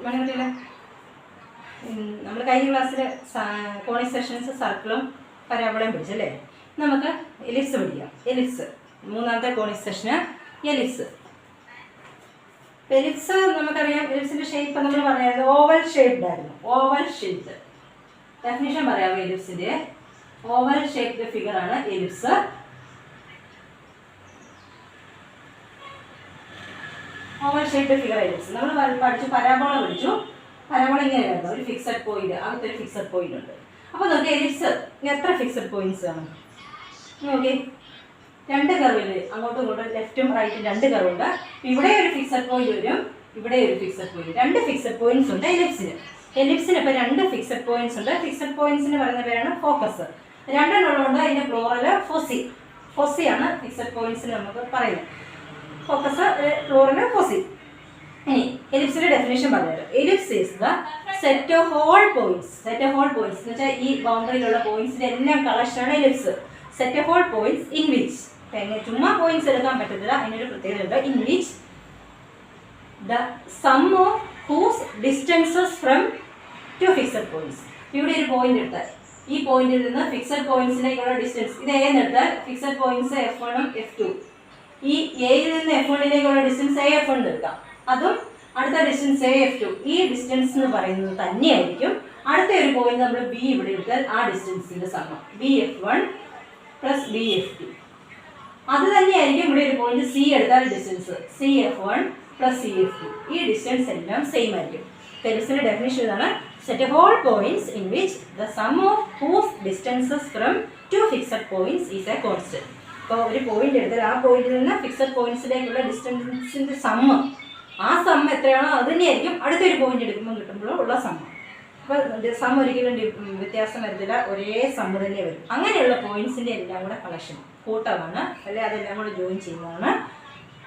മണികളിലെ നമ്മൾ കഴിഞ്ഞ ക്ലാസ്സിൽ കോണിക് സെക്ഷൻസ് സർക്കിളും പരാബോളയും പഠിച്ചല്ലേ. നമുക്ക് എലിപ്സ് പഠിക്കാം. എലിപ്സ് മൂന്നാമത്തെ കോണിക് സെക്ഷന് എലിപ്സ്. എലിപ്സ് നമുക്കറിയാം. എലിപ്സിന്റെ ഷേപ്പ് നമ്മൾ പറയാറ് ഓവൽ ഷേപ്ഡ് ആയിരുന്നു. ഓവൽ ഷേപ്ഡ് ഡെഫിനിഷൻ പറയാമോ? എലിപ്സിന്റെ ഓവൽ ഷേപ്ഡ് ഫിഗർ ആണ് ellipse. Oval shaped figure ellipse. നമ്മൾ പഠിച്ചു പരാബോള പഠിച്ചു. പരാബോള ഇങ്ങനെയായിരുന്നു, ഒരു ഫിക്സഡ് പോയിന്റ്, അകത്തൊരു ഫിക്സഡ് പോയിന്റ് ഉണ്ട്. അപ്പോൾ നോക്കി എലിപ്സ് എത്ര ഫിക്സഡ് പോയിന്റ്സ് ആണ് നോക്കി. രണ്ട് കർവില് അങ്ങോട്ടും ഇങ്ങോട്ടും ലെഫ്റ്റും റൈറ്റും രണ്ട് കർവുണ്ട്. ഇവിടെ ഒരു ഫിക്സഡ് പോയിന്റ് വരും, ഇവിടെ ഒരു ഫിക്സഡ് പോയിന്റ്. രണ്ട് ഫിക്സഡ് പോയിന്റ്സ് ഉണ്ട് എലിപ്സിന്. എലിപ്സിന് ഇപ്പോൾ രണ്ട് ഫിക്സഡ് പോയിന്റ്സ് ഉണ്ട്. ഫിക്സഡ് പോയിന്റ്സിന് പറയുന്ന പേരാണ് ഫോക്കസ്. രണ്ടെണ്ണം ഉള്ളതുകൊണ്ട് അതിന്റെ പ്ലൂറൽ ഫോസി. ഫോസിയാണ് ഫിക്സഡ് പോയിന്റ്സിന് നമുക്ക് പറയുന്നത്. Focus plural foci. ഇനി എലിപ്സിന്റെ ഡെഫിനേഷൻ പറഞ്ഞത് ellipse is the set of all points. Set of all points എന്ന് വെച്ചാൽ ഈ ബൗണ്ടറിയിലുള്ള പോയിന്റ്സിന്റെ എല്ലാം കളക്ഷനാണ് ellipse. Set of all points in which, ചുമ്മാ പോയിന്റ്സ് എടുക്കാൻ പറ്റത്തില്ല, അതിനൊരു പ്രത്യേകത ഉണ്ട്. In which the sum of whose distances from two fixed points. ഇവിടെ ഒരു പോയിന്റ് എടുത്താൽ ഈ പോയിന്റിൽ നിന്ന് ഫിക്സഡ് പോയിന്റ്സിലേക്കുള്ള ഡിസ്റ്റൻസ് ഇത് എന്ന് എടുത്താൽ ഫിക്സഡ് പോയിന്റ്സ് F1 ഉം F2. ഈ എയിൽ നിന്ന് F1ലേക്കുള്ള ഡിസ്റ്റൻസ് AF1 എടുക്കാം. അതും അടുത്ത ഡിസ്റ്റൻസ് AF2. ഈ ഡിസ്റ്റൻസ് എന്ന് പറയുന്നത് തന്നെയായിരിക്കും അടുത്ത ഒരു പോയിന്റ് നമ്മൾ B ഇവിടെ എടുത്താൽ ആ ഡിസ്റ്റൻസിന്റെ സമം BF1 പ്ലസ് BF2. അത് തന്നെയായിരിക്കും ഇവിടെ ഒരു പോയിന്റ് C എടുത്താൽ ഡിസ്റ്റൻസ് CF1 പ്ലസ് CF2. ഈ ഡിസ്റ്റൻസ് എല്ലാം സെയിം ആയിരിക്കും. എലിപ്സിന്റെ ഡെഫിനിഷൻ ഇതാണ്. Set of all points in which the sum of whose distances from two fixed points is a constant. ഇപ്പോൾ ഒരു പോയിന്റ് എടുത്താൽ ആ പോയിന്റിൽ നിന്ന് ഫിക്സഡ് പോയിന്റ്സിലേക്കുള്ള ഡിസ്റ്റൻസിന്റെ സമ്മ്, ആ സമ്മ് എത്രയാണോ അത് തന്നെയായിരിക്കും അടുത്തൊരു പോയിന്റ് എടുക്കുമ്പോൾ കിട്ടുമ്പോഴും ഉള്ള സമ്മ്. അപ്പോൾ സം ഒരിക്കലും വ്യത്യാസം വരത്തില്ല, ഒരേ സമ്മ് തന്നെ വരും. അങ്ങനെയുള്ള പോയിന്റ്സിന്റെ എല്ലാം കൂടെ കളക്ഷൻ കൂട്ടമാണ്, അല്ലെ അതെല്ലാം കൂടെ ജോയിൻ ചെയ്യുന്നതാണ്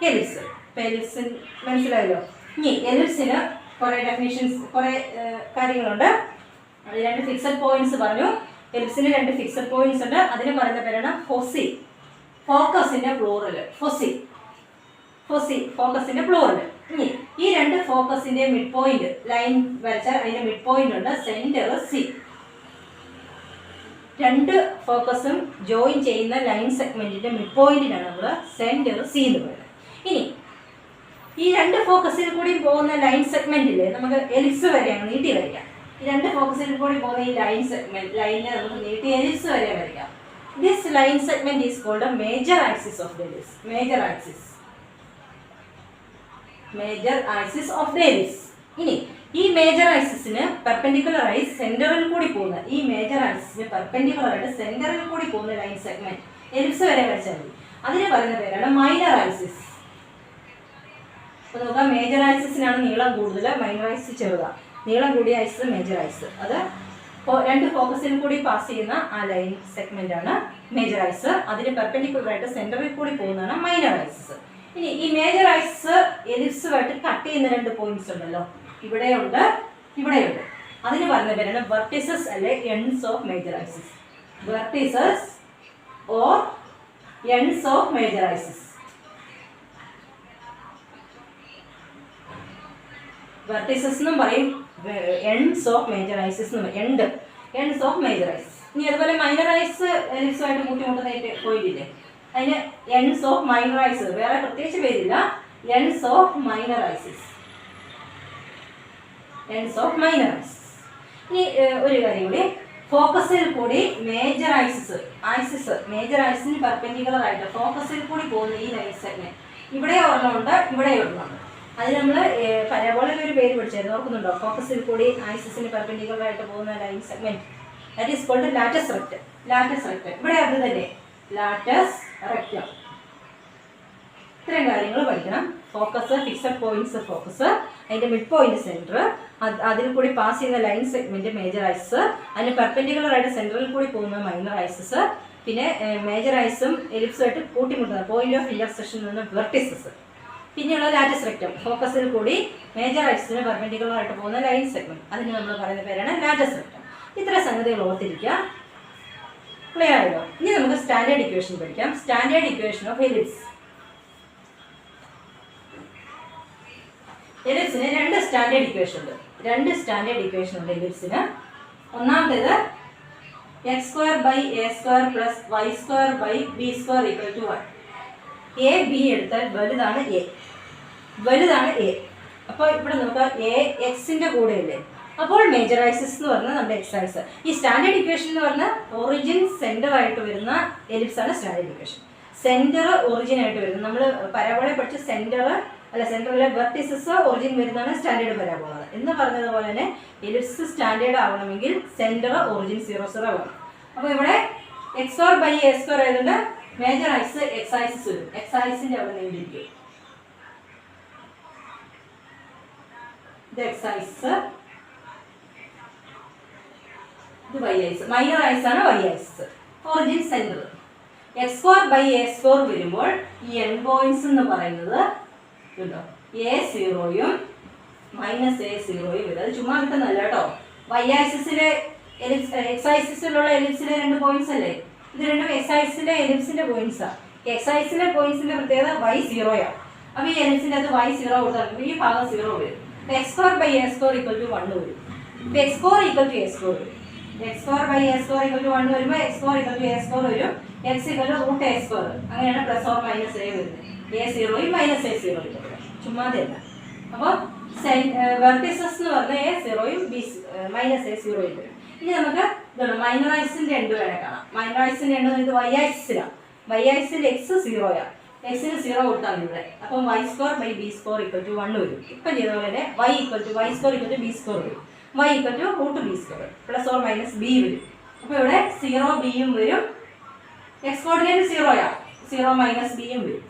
എലിപ്സ്. ഇപ്പോൾ എലിപ്സ് മനസ്സിലായല്ലോ. ഇനി എലിപ്സിന് കുറേ ഡെഫിനിഷൻസ്, കുറേ കാര്യങ്ങളുണ്ട്. രണ്ട് ഫിക്സഡ് പോയിന്റ്സ് പറഞ്ഞു. എലിപ്സിന് രണ്ട് ഫിക്സഡ് പോയിന്റ്സ് ഉണ്ട്. അതിന് പറയുന്ന പേരാണ് ഫോസി. ഫോക്കസിന്റെ പ്ലൂറൽ ഫോസി. ഫോസി ഫോക്കസിന്റെ പ്ലൂറൽ. ഇനി ഈ രണ്ട് ഫോക്കസിന്റെ മിഡ് പോയിന്റ് ലൈൻ വരച്ചാൽ അതിന്റെ മിഡ് പോയിന്റ് ഉണ്ട്, സെന്റർ C. രണ്ട് ഫോക്കസും ജോയിൻ ചെയ്യുന്ന ലൈൻ സെഗ്മെന്റിന്റെ മിഡ് പോയിന്റിനാണ് നമ്മൾ സെന്റർ C എന്ന് പറയുന്നത്. ഇനി ഈ രണ്ട് ഫോക്കസിൽ കൂടി പോകുന്ന ലൈൻ സെഗ്മെന്റിൽ നമുക്ക് എലിപ്സ് വരെയാണ് നീട്ടി വരയ്ക്കാം. ഈ രണ്ട് ഫോക്കസിൽ കൂടി പോകുന്ന ഈ ലൈൻ സെഗ്മെന്റ് ലൈനിനെ നമുക്ക് നീട്ടി എലിപ്സ് വരെ വരയ്ക്കാം. This line segment is called a major axis of the ellipse. Major axis. Major axis of the ellipse. ഇനി ഈ മേജർ ആക്സിസിന് പെർപെൻഡിക്കുലർ ആയി സെന്ററിൽ കൂടി പോകുന്ന ഈ മേജർ ആക്സിസിന് പെർപെൻഡിക്കുലർ ആയിട്ട് സെന്ററിൽ കൂടി പോകുന്ന ലൈൻ സെഗ്മെന്റ് എലിപ്സ് വരെ വരച്ചാൽ മതി. അതിന് പറയുന്ന പേരാണ് മൈനർ ആക്സിസ്. അപ്പോൾ നോക്കാം, മേജർ ആക്സിസിനാണ് നീളം കൂടുതൽ, മൈനർ ആക്സിസ് ചെറുതാണ്. നീളം കൂടിയ ആക്സിസ് മേജർ ആക്സിസ്. അത് രണ്ട് ഫോക്കസിൽ കൂടി പാസ് ചെയ്യുന്ന ആ ലൈൻ സെഗ്മെന്റ് ആണ് മേജർ ആക്സിസ്. അതിന് പെർപെൻഡിക്കുലർ ആയിട്ട് സെന്ററിൽ കൂടി പോകുന്നതാണ് മൈനർ ആക്സിസ്. ഇനി ഈ മേജർ ആക്സിസ് എലിപ്സുമായിട്ട് കട്ട് ചെയ്യുന്ന രണ്ട് പോയിന്റ്സ് ഉണ്ടല്ലോ, ഇവിടെയുണ്ട് ഇവിടെയുണ്ട്. അതിന് പറയുന്ന പേരാണ് വെർട്ടിസസ് അല്ലെ ends of major axis. Vertices or ends of major axis. Vertices എന്നും പറയും, എൻഡ്സ് ഓഫ് മേജർ ആക്സിസ് എന്ന് പറയും. Ends of major axis. ഇനി അതുപോലെ മൈനർ ആക്സിസ് എലിപ്സുമായിട്ട് കൂട്ടിമുട്ടുന്നതായിട്ട് പോയിട്ടില്ലേ, അതിന് എൻഡ്സ് ഓഫ് മൈനർ ആക്സിസ്, വേറെ പ്രത്യേകിച്ച് പേരില്ല, ends of minor axis. Ends of minor axis. ഇനി ഒരു കാര്യം കൂടി, ഫോക്കസിൽ കൂടി മേജർ ആക്സിസ് മേജർ ആക്സിസിന് പെർപെൻഡിക്കുലർ ആയിട്ട് ഫോക്കസിൽ കൂടി പോകുന്ന ഈ ലൈൻ സെഗ്മെന്റ് ഇവിടെ ഒരെണ്ണമുണ്ട്, ഇവിടെ ഒരെണ്ണമുണ്ട്. അത് നമ്മൾ പരാബോളയിൽ ഒരു പേര് പഠിച്ചായിരുന്നു, ഓർക്കുന്നുണ്ടോ? ഫോക്കസിൽ കൂടി ആക്സിസിന് പെർപെൻഡിക്കുലർ ആയിട്ട് പോകുന്ന line segment, that is called latus rectum. Latus rectum ഇവിടെ അത് തന്നെ, ലാറ്റസ് റെക്റ്റം. ഇത്രയും കാര്യങ്ങൾ പഠിക്കണം. ഫോക്കസ്, ഫിക്സഡ് പോയിന്റ്സ് ഫോക്കസ്, അതിന്റെ മിഡ് പോയിന്റ് സെന്റർ, അതിൽ കൂടി പാസ് ചെയ്യുന്ന ലൈൻ സെഗ്മെന്റ് മേജർ ആക്സിസ്, അതിന് പെർപെൻഡിക്കുലർ ആയിട്ട് സെന്ററിൽ കൂടി പോകുന്ന മൈനർ ആക്സിസ്, പിന്നെ മേജർ ആക്സിസും എലിപ്സുമായിട്ട് കൂട്ടിമുട്ടുന്ന പോയിന്റ് ഓഫ് ഇന്റർസെക്ഷൻ നിന്ന് വെർട്ടിസസ്. പിന്നെയുള്ള ലാറ്റസ് റെക്റ്റം, ഫോക്കസിൽ കൂടി മേജർ ആക്സിസിന് പെർപെൻഡിക്കുലർ ആയിട്ട് പോകുന്ന ലൈൻ സെഗ്മെന്റ്, അതിന് നമ്മൾ പറയുന്ന പേരാണ് ലാറ്റസ് റെക്റ്റം. ഇത്ര സംഗതികൾ ഓർത്തിരിക്കുക. ക്ലിയർ ആയല്ലോ? ഇനി നമുക്ക് സ്റ്റാൻഡേർഡ് ഇക്വേഷൻ പഠിക്കാം. Standard equation of ellipse. എലിപ്സിന് രണ്ട് സ്റ്റാൻഡേർഡ് ഇക്വേഷൻ ഉണ്ട്. രണ്ട് സ്റ്റാൻഡേർഡ് ഇക്വേഷൻ ഉണ്ട് എലിപ്സിന്. ഒന്നാമത്തേത് x² + a² + y² b² = 1. a b എടുത്താൽ വലുതാണ് a. അപ്പോൾ ഇവിടെ നോക്കുക a എക്സിൻ്റെ കൂടെയല്ലേ, അപ്പോൾ മേജർ ആക്സിസ് എന്ന് പറഞ്ഞാൽ നമ്മുടെ എക്സ് ആക്സിസ്. ഈ സ്റ്റാൻഡേർഡ് ഇക്വേഷൻ എന്ന് പറഞ്ഞാൽ ഒറിജിൻ സെൻറ്റർ ആയിട്ട് വരുന്ന എലിപ്സാണ് സ്റ്റാൻഡേർഡ് ഇക്വേഷൻ. സെൻറ്റർ ഒറിജിൻ ആയിട്ട് വരുന്നത് നമ്മൾ പരാബോളയെ പഠിച്ച സെൻറ്ററിലെ വെർട്ടിസസ് ഒറിജിൻ വരുന്നതാണ് സ്റ്റാൻഡേർഡ് പരാബോള എന്ന് പറഞ്ഞതുപോലെ തന്നെ എലിപ്സ് സ്റ്റാൻഡേർഡ് ആവണമെങ്കിൽ സെൻറ്റർ ഒറിജിൻ 0 0 വേണം. അപ്പോൾ ഇവിടെ x²/a² ആയതുകൊണ്ട് മേജർ ആക്സിസ് എക്സ് ആക്സിസ് വരും. എക്സ് ആക്സിസിൻ്റെ അവിടെ നേടിയിരിക്കും. ഇത് എക്സ് ആക്സിസ്, ഇത് y ആക്സിസ്. മൈനർ ആക്സിസ് ആണ് y axis. Origin centre x²/a² വരുമ്പോൾ ഈ എൻ പോയിന്റ്സ് എന്ന് പറയുന്നത് കേട്ടോ a0യും -a0യും വരും. അത് ചുമ്മാ കിട്ടുന്നല്ല കേട്ടോ. y ആക്സിസിലെ എക്സ് ആക്സിസിലുള്ള എലിപ്സിലെ രണ്ട് പോയിന്റ്സ് അല്ലേ, ഇത് രണ്ടും എക്സ് ആക്സിസിലെ എലിപ്സിന്റെ പോയിന്റ്സാണ്. എക്സ് ആക്സിസിലെ പോയിന്റ്സിന്റെ പ്രത്യേകത y0യാണ്. അപ്പോൾ ഈ എലിപ്സിൻ്റെ അത് y0 കൊടുത്താൽ ഈ ഭാഗം 0 വരും. x²/a² = 1 വരും. ഇപ്പോൾ x² = a² വരും. x²/a² = 1 വരുമ്പോൾ x² = a² വരും. x √a². അങ്ങനെയാണ് +or - a വരുന്നത്. a0യും -a0യും വരും. ചുമ്മാതെയല്ല. അപ്പോൾ വെർട്ടിസസ് എന്ന് പറഞ്ഞാൽ a0യും -a0യും വരും. ഇനി നമുക്ക് ഇതാണ് മൈനർ ആക്സിസിൻ്റെ എൻഡ് വേണേൽ കാണാം. മൈനർ ആക്സിസിൻ്റെ എൻഡ് ഇത് y ആക്സിസിലാണ്. y ആക്സിസിൽ x 0യാണ്. എക്സിന് 0 കൊടുത്താണ് ഇവിടെ. അപ്പം y²/b² = 1 വരും. ഇപ്പം ചെയ്ത പോലെ തന്നെ y² = b² വരും. y = √b², +or - b വരും. അപ്പോൾ ഇവിടെ 0 bയും വരും. X coordinate 0യാണ്. 0 - bയും വരും.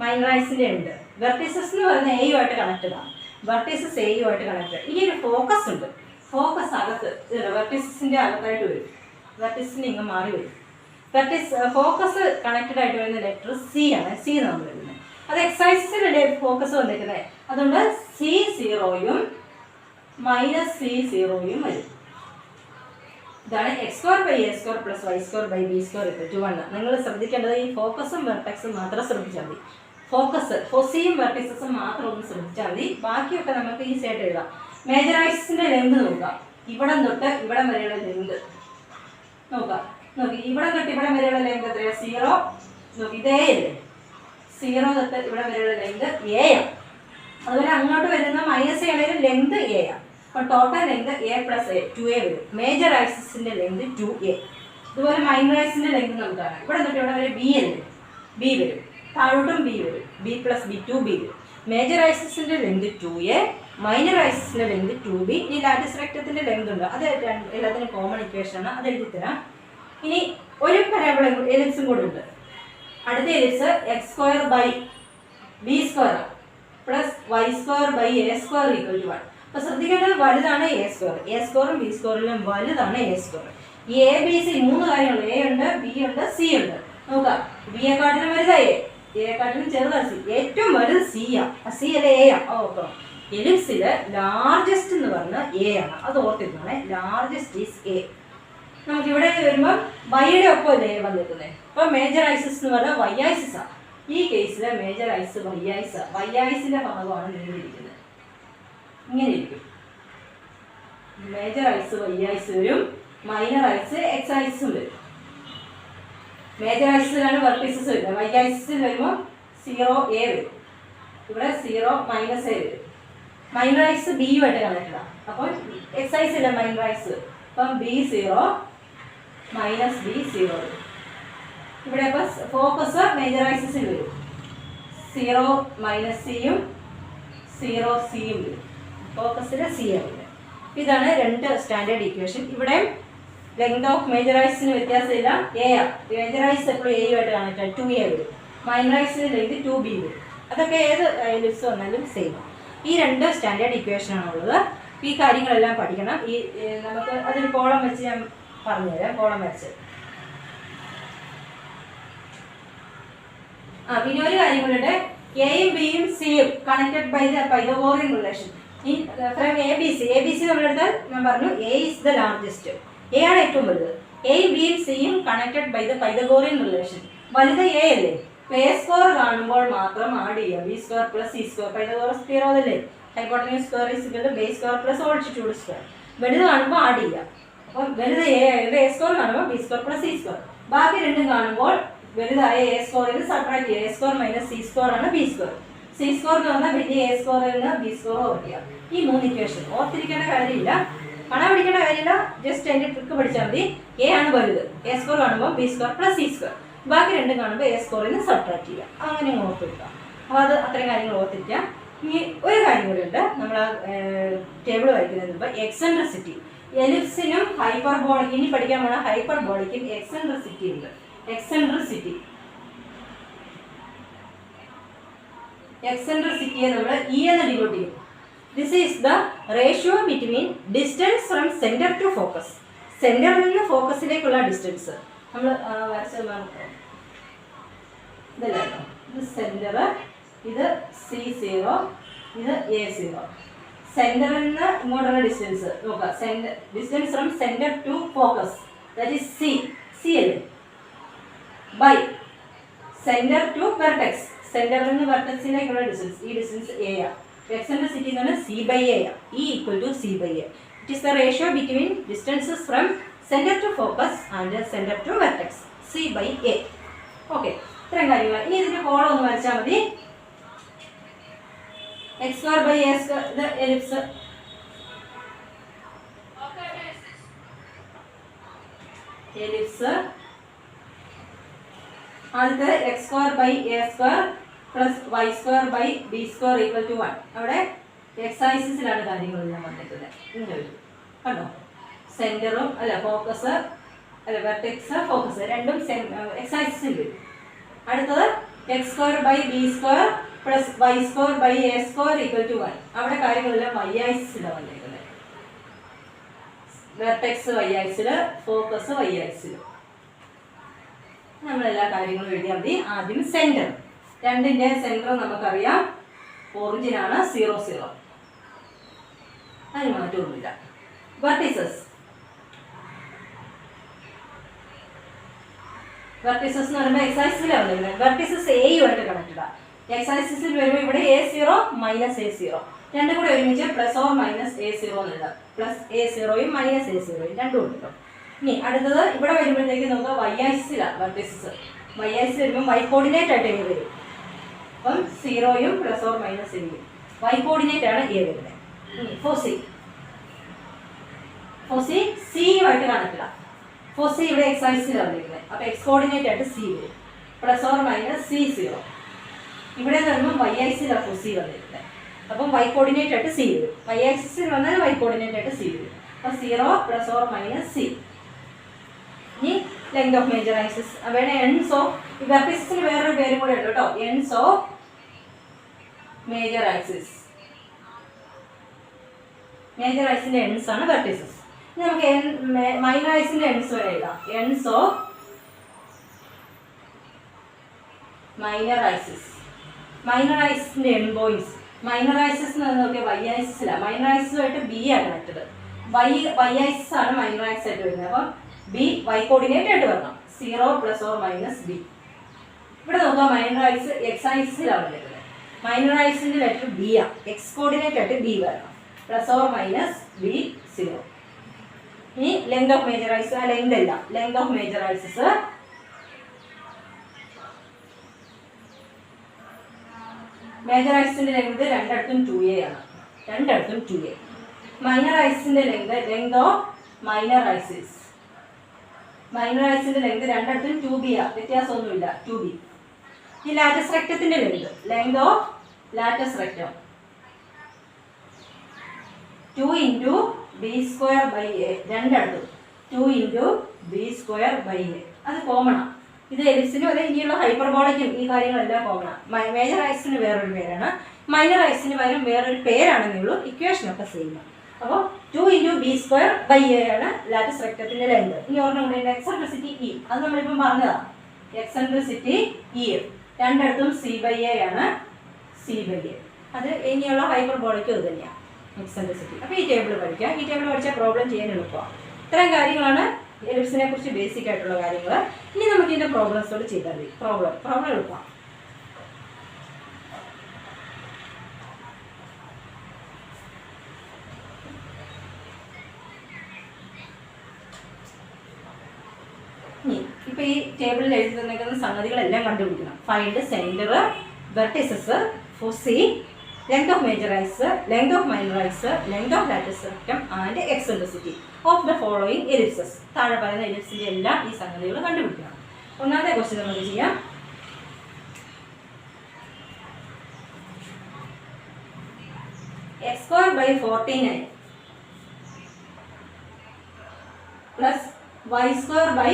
മൈനർ ആക്സിസിൻ്റെ എൻഡ് വെർട്ടിസസ് എന്ന് പറയുന്നത് എയുമായിട്ട് കണക്റ്റഡ് ആണ്. വെർട്ടിസസ് എയുമായിട്ട് കണക്റ്റഡ്. ഇനി ഒരു ഫോക്കസ് ഉണ്ട്. ഫോക്കസ് അകത്ത് വെർട്ടിസസിൻ്റെ അകത്തായിട്ട് വരും. വെർട്ടിസസിന് ഇങ്ങ് മാറി വരും. ഫോക്കസ് കണക്റ്റഡ് ആയിട്ട് വരുന്ന ലെറ്റർ സി ആണ്. സി നമ്മൾ വരുന്നത് അത് എക്സ് ആക്സിസിലല്ലേ ഫോക്കസ് വന്നിരിക്കുന്നത്. അതുകൊണ്ട് C0യും -C0യും വരും. ഇതാണ് x²/a² + y²/b² = 1. നിങ്ങൾ ശ്രദ്ധിക്കേണ്ടത് ഈ ഫോക്കസും വെർട്ടെക്സും മാത്രം ശ്രദ്ധിച്ചാൽ മതി. ഫോക്കസ് ഫോസിയും വെർട്ടിസസും മാത്രം ഒന്ന് ശ്രദ്ധിച്ചാൽ മതി. ബാക്കിയൊക്കെ നമുക്ക് ഈസി ആയിട്ട് എഴുതാം. മേജർ ആക്സിസിൻ്റെ ലെങ്ത് നോക്കാം. ഇവിടം തൊട്ട് ഇവിടം വരെയുള്ള ലെങ്ത് നോക്കാം. നോക്കി ഇവിടം തൊട്ട് ഇവിടം വരെയുള്ള ലെങ്ത് എത്രയാണ്? 0. നോക്കി ഇതേ അല്ലേ, 0 തൊട്ട് ഇവിടം വരെയുള്ള ലെങ്ത് a ആണ്. അതുപോലെ അങ്ങോട്ട് വരുന്ന -a ആണെങ്കിലും ലെങ്ത് a ആണ്. അപ്പോൾ total length a + a 2a വരും. മേജർ ആക്സിസിൻ്റെ ലെങ്ത് 2a. ഇതുപോലെ മൈനർ ആക്സിസിൻ്റെ ലെങ്ത് നമുക്ക് കാണാം. ഇവിടെ തൊട്ട് ഇവിടെ വരെ b അല്ലേ, b വരും. താഴോട്ടും b വരും. b + b 2b വരും. മേജർ ആക്സിസിൻ്റെ ലെങ്ത് 2a, മൈനർ ആക്സിസിൻ്റെ ലെങ്ത് 2b. ഈ ലാറ്റിസ് റെക്റ്റത്തിൻ്റെ ലെങ്ത് ഉണ്ട്. അത് എല്ലാത്തിനും കോമൺ ഇക്വേഷനാണ്. അത് എഴുതി തരാം. ഇനി ഒരു പരാബോള എലിപ്സും കൂടെ ഉണ്ട്. അടുത്ത എലിപ്സ് x²/b² + y²/a² = 1. അപ്പോൾ ശ്രദ്ധിക്കേണ്ടത് വലുതാണ് a². a²ഉം b²ലും വലുതാണ് a². ഈ എ ബി സി 3 കാര്യങ്ങളുണ്ട്. എ ഉണ്ട്, ബി ഉണ്ട്, സി ഉണ്ട്. നോക്കാം. ബിയെക്കാട്ടിലും വലുതാണ് എയെക്കാട്ടിലും ചെറുതാണ് സി. ഏറ്റവും വലുത് സി ആണ്. സി അല്ലെ എ ആണ്. ഓർക്കണം. എലിപ്സിൽ ലാർജസ്റ്റ് എന്ന് പറഞ്ഞാൽ എ ആണ്. അത് ഓർത്തിരുന്നാണ്. Largest is A. നമുക്കിവിടെ വരുമ്പോൾ വൈയുടെ ഒപ്പം അല്ലേ വന്നിരിക്കുന്നത്. അപ്പോൾ മേജർ ആക്സിസ് എന്ന് പറഞ്ഞാൽ വൈ ആക്സിസാണ്. ഈ കേസിൽ മേജർ ആക്സിസ് വൈ ആക്സിസാണ്. വൈ ആക്സിസിൻ്റെ ഭാഗമാണ് നീണ്ടിരിക്കുന്നത്. ഇങ്ങനെ ഇരിക്കും. മേജർ ആക്സിസ് വൈ ആക്സിസ് വരും. മൈനർ ആക്സിസ് എക്സ് ആക്സിസും വരും. മേജർ ആക്സിസിലാണ് വെർട്ടിസസ് വരുന്നത്. വൈ ആക്സിസിൽ വരുമ്പോൾ 0a വരും. ഇവിടെ 0 - a വരും. മൈനർ ആക്സിസ് ബിയുമായിട്ട് കണക്റ്റഡാണ്. അപ്പോൾ എക്സ് ആക്സിസില്ല മൈനർ ആക്സിസ്. അപ്പം b0 - b0 വരും. ഇവിടെ അപ്പോൾ ഫോക്കസ് മേജർ ആക്സിസിൽ വരും. 0 - cയും 0 cയും വരും. ഫോക്കസിൽ c ആണ്. ഇതാണ് രണ്ട് സ്റ്റാൻഡേർഡ് ഇക്വേഷൻ. ഇവിടെ ലെങ്ത് ഓഫ് മേജർ ആക്സിസിന് വ്യത്യാസമില്ല. എ ആണ്. മേജർ ആക്സിസ് എപ്പോഴും എയുമായിട്ട് കണക്റ്റഡ് 2a വരും. മൈനർ ആക്സിസിന് ലെങ്ത് 2b വരും. അതൊക്കെ ഏത് എലിപ്സ് വന്നാലും സെയിം. ഈ രണ്ട് സ്റ്റാൻഡേർഡ് ഇക്വേഷനാണുള്ളത്. ഈ കാര്യങ്ങളെല്ലാം പഠിക്കണം. ഈ നമുക്ക് അതൊരു കോളം വെച്ച് ഞാൻ പറഞ്ഞുതരാം. കോളം വെച്ച് പിന്നെ ഒരു കാര്യം കൂടെ, എയും ബിയും സിയും connected by the Pythagorean relation. ഈ ഫ്രം എ ബി സി നമ്മളെടുത്താൽ ഞാൻ പറഞ്ഞു A is the largest. A ആണ് ഏറ്റവും വലുത്. എയും ബിയും സിയും connected by the Pythagorean relation. വലുത് എ അല്ലേ. പേ സ്കോർ കാണുമ്പോൾ മാത്രം ആഡ് ചെയ്യുക. b² + c². പൈതഗോറസ് തിയറം അതല്ലേ. Hypotenuse square is equal to base square plus altitude square. വലുത് കാണുമ്പോൾ ആഡ് ചെയ്യുക. അപ്പം വലുത് എ സ്ക്വയർ കാണുമ്പോൾ B square plus C square. ബാക്കി രണ്ടും കാണുമ്പോൾ വലുതായ എ സ്ക്വയറിൽ സബ്ട്രാക്ട് ചെയ്യുക. A square minus C square ആണ് ബി സ്ക്വയർ. സി സ്ക്വയർ എന്ന് പറഞ്ഞാൽ വലിയ എ സ്ക്വയറിൽ നിന്ന് ബി സ്ക്വയർ ഓർക്കുക. ഈ 3 ഇക്വേഷൻ ഓർത്തിരിക്കേണ്ട കാര്യമില്ല, പണം പിടിക്കേണ്ട കാര്യമില്ല. ജസ്റ്റ് അതിൻ്റെ ട്രിക്ക് പഠിച്ചാൽ മതി. എ ആണ് വലുത്, എ സ്ക്വയർ കാണുമ്പോൾ B square plus C square. ബാക്കി രണ്ടും കാണുമ്പോൾ എ സ്ക്വയറിൽ നിന്ന് സബ്ട്രാക്ട് ചെയ്യുക. അങ്ങനെ ഓർത്ത് വെക്കുക. അപ്പോൾ അത് അത്രയും കാര്യങ്ങൾ ഓർത്തിരിക്കുക. ഇനി ഒരു കാര്യം കൂടി ഉണ്ട്. നമ്മൾ ടേബിൾ വായിക്കുന്നതിന് മുമ്പ് എക്സെൻട്രിസിറ്റി, എലിപ്സിനും ഹൈപ്പർബോളിക്, ഇനി പഠിക്കാൻ പോണ ഹൈപ്പർബോളിക്കും എക്സെൻട്രിസിറ്റി ഉണ്ട്. എക്സെൻട്രിസിറ്റിയെ നമ്മൾ ഇ എന്ന് ഡിനോട്ട് ചെയ്യും. This is the ratio between distance from centre to focus. സെൻറ്ററിൽ നിന്ന് ഫോക്കസിലേക്കുള്ള ഡിസ്റ്റൻസ് നമ്മൾ വരച്ചത് ഇതല്ലോ. ഇത് സെൻറ്റർ, ഇത് C0, ഇത് A0. സെൻറ്ററിൽ നിന്ന് ഇങ്ങോട്ടുള്ള ഡിസ്റ്റൻസ് നോക്കുക. Distance from centre to focus, that is C അല്ലേ, ബൈ സെൻറ്റർ ടു വെർട്ടെക്സ്. സെൻറ്ററിൽ നിന്ന് വെർട്ടെക്സിലേക്കുള്ള ഡിസ്റ്റൻസ്, ഈ ഡിസ്റ്റൻസ് എ ആണ്. എക്സെൻട്രിസിറ്റി എന്ന് പറഞ്ഞാൽ C/A ആണ്. E = C/A. It is the ratio between distances from centre to focus and centre to vertex, C/A. Okay, ഇത്രയും കാര്യങ്ങൾ. ഇനി ഇതിൻ്റെ കോളം ഒന്ന് വരച്ചാൽ മതി. x²/a², ഇത് എലിപ്സ്. ആദ്യത്തെ x²/a² പ്ലസ് y²/b² = 1. അവിടെ എക്സ് ആക്സിസിലാണ് കാര്യങ്ങളെല്ലാം വന്നിട്ടുള്ളത്. ഇങ്ങനെ വരും കണ്ടോ. സെൻറ്ററും അല്ല ഫോക്കസ് അല്ല വെർട്ടെക്സ് ഫോക്കസ് രണ്ടും എക്സ് ആക്സിസിൽ വരും. അടുത്തത് x²/b² പ്ലസ് y²/a² = 1. അവിടെ കാര്യങ്ങളെല്ലാം y ആക്സിസിലാണ് വന്നിരിക്കുന്നത്. വെർട്ടെക്സ് y ആക്സിൽ, ഫോക്കസ് y ആക്സിൽ. നമ്മളെല്ലാ കാര്യങ്ങളും എഴുതിയാൽ മതി. ആദ്യം സെൻറ്റർ, രണ്ടിൻ്റെ സെൻറ്റർ നമുക്കറിയാം ഒറിജിനാണ് 0, 0. അതിന് മാറ്റമൊന്നുമില്ല. വെർട്ടിസസ് എന്ന് പറയുമ്പോൾ എക്സ് ആക്സിസിലാണ് വരുന്നത്. വെർട്ടിസസ് എയുമായിട്ട് കണക്റ്റഡാണ്. എക്സ് ആക്സിസിൽ വരുമ്പോൾ ഇവിടെ A0 മൈനസ് A0 രണ്ടും കൂടെ ഒരുമിച്ച് പ്ലസ് ഓർ മൈനസ് A0 എന്നുണ്ട്. പ്ലസ് A0യും മൈനസ് A0യും രണ്ടും ഉണ്ടല്ലോ. ഇനി അടുത്തത് ഇവിടെ വരുമ്പോഴത്തേക്ക് നമുക്ക് y ആക്സിസിലാണ് വെർട്ടിസസ്. y ആക്സിസ് വരുമ്പോൾ y കോർഡിനേറ്റ് ആയിട്ട് A വരും. അപ്പം 0യും പ്ലസ് ഓർ മൈനസ് എയും y കോർഡിനേറ്റ് ആണ് A വരുന്നത്. ഫോസി സിയുമായിട്ട് കണക്റ്റഡാണ്. ഫോസി ഇവിടെ എക്സ് ആക്സിസിലാണ് വരുന്നത്. അപ്പോൾ എക്സ് കോർഡിനേറ്റ് ആയിട്ട് C വരും. Plus or minus C0. ഇവിടെ നിന്ന് വരുമ്പോൾ y ആക്സിസിലാണ് ഫോസി വന്നിരുന്നത്. അപ്പം y കോർഡിനേറ്റ് ആയിട്ട് C വരും. y ആക്സിസിൽ വന്നാൽ y കോർഡിനേറ്റ് ആയിട്ട് C വരും. അപ്പോൾ 0 പ്ലസ് ഓർ മൈനസ് C. ഇനി ലെങ്ത് ഓഫ് മേജർ ആക്സിസ് അവിടെ എൻഡ്സ് ഓഫ് വെർട്ടിസസിന് വേറൊരു പേരും കൂടെ ഉണ്ട് കേട്ടോ. Ends of major axis. Major ആക്സിസിന്റെ എൻഡ്സ് ആണ് വെർട്ടിസസ്. ഇനി നമുക്ക് മൈനർ ആക്സിസിന്റെ എൻഡ്സ് വരെ എഴുതാം. Ends of minor axis. Minor ആക്സിസിന്റെ എൻഡ് പോയിന്റ്സ്. മൈനർ ആക്സിസ് എന്ന് നോക്കിയാൽ y ആക്സിസിലാണ്. മൈനർ ആക്സിസുമായിട്ട് B ആണ് കണക്റ്റഡ്. y ആക്സിസ് ആണ് മൈനർ ആക്സിസ് ആയിട്ട് വരുന്നത്. അപ്പം B y കോർഡിനേറ്റ് ആയിട്ട് വരണം. 0 പ്ലസ് ഓർ മൈനസ് B. ഇവിടെ നോക്കുക മൈനർ ആക്സിസ് എക്സ് ആക്സിസിലാണ് വരുന്നത്. മൈനർ ആക്സിസിന്റെ ലെറ്റർ B ആണ്. എക്സ് കോർഡിനേറ്റ് ആയിട്ട് B വരണം. Plus or minus B 0. ഇനി length of major axis, length അല്ല, length of major axis major ആക്സിസിന്റെ ലെങ്ത് രണ്ടിടത്തും 2a ആണ്. രണ്ടിടത്തും 2a. മൈനർ ആക്സിസിന്റെ length of minor axis. Minor ആക്സിസിന്റെ ലെങ്ത് രണ്ടിടത്തും 2b ആണ്. വ്യത്യാസമൊന്നുമില്ല, 2b. ഈ ലാറ്റസ് റെക്റ്റത്തിന്റെ length of latus rectum 2 × b²/a. രണ്ടിടത്തും 2 × b²/a. അത് കോമണാണ്. ഇത് എലിപ്സിനും അതെ ഇനിയുള്ള ഹൈപ്പർബോളയ്ക്കും ഈ കാര്യങ്ങളെല്ലാം കോമണാണ്. മേജർ ആക്സിസിന് വേറൊരു പേരാണ്, മൈനർ ആക്സിസിന് പകരം വേറൊരു പേരാണെന്നേ ഉള്ളൂ. ഇക്വേഷനൊക്കെ സെയിം. അപ്പോൾ 2 × b²/a ആണ് ലാറ്റസ് റെക്റ്റത്തിന്റെ ലെങ്ത്. ഇനി ഓർമ്മ കൂടെ എക്സെൻട്രിസിറ്റി E. അത് നമ്മളിപ്പം പറഞ്ഞതാണ്. എക്സെൻട്രിസിറ്റി E രണ്ടിടത്തും C/a ആണ്. C/a അത് ഇനിയുള്ള ഹൈപ്പർബോളയ്ക്കും അത് തന്നെയാണ് എക്സെൻട്രിസിറ്റി. അപ്പോൾ ഈ ടേബിൾ പഠിക്കാം. ഈ ടേബിൾ പഠിച്ചാൽ പ്രോബ്ലം ചെയ്യാൻ എളുപ്പമാണ്. ഇത്രയും കാര്യങ്ങളാണ് എലിപ്സിനെ കുറിച്ച് ബേസിക് ആയിട്ടുള്ള കാര്യങ്ങൾ. ഇനി നമുക്ക് ഇതിൻ്റെ പ്രോബ്ലംസോട് ചെയ്താൽ മതി. പ്രോബ്ലം എളുപ്പമാണ്. ഇപ്പോൾ ഈ ടേബിളിൽ എഴുതി തന്നിരിക്കുന്ന സംഗതികളെല്ലാം കണ്ടുപിടിക്കണം. Find centre, vertices, foci, length of major axis, length of minor axis, length of latus rectum and eccentricity of the following ellipses. താഴെ പറയുന്ന എലിപ്സിൻ്റെ എല്ലാം ഈ സംഗതികൾ കണ്ടുപിടിക്കണം. ഒന്നാമത്തെ ക്വസ്റ്റ്യൻ നമുക്ക് ചെയ്യാം. x square by 49 plus y square by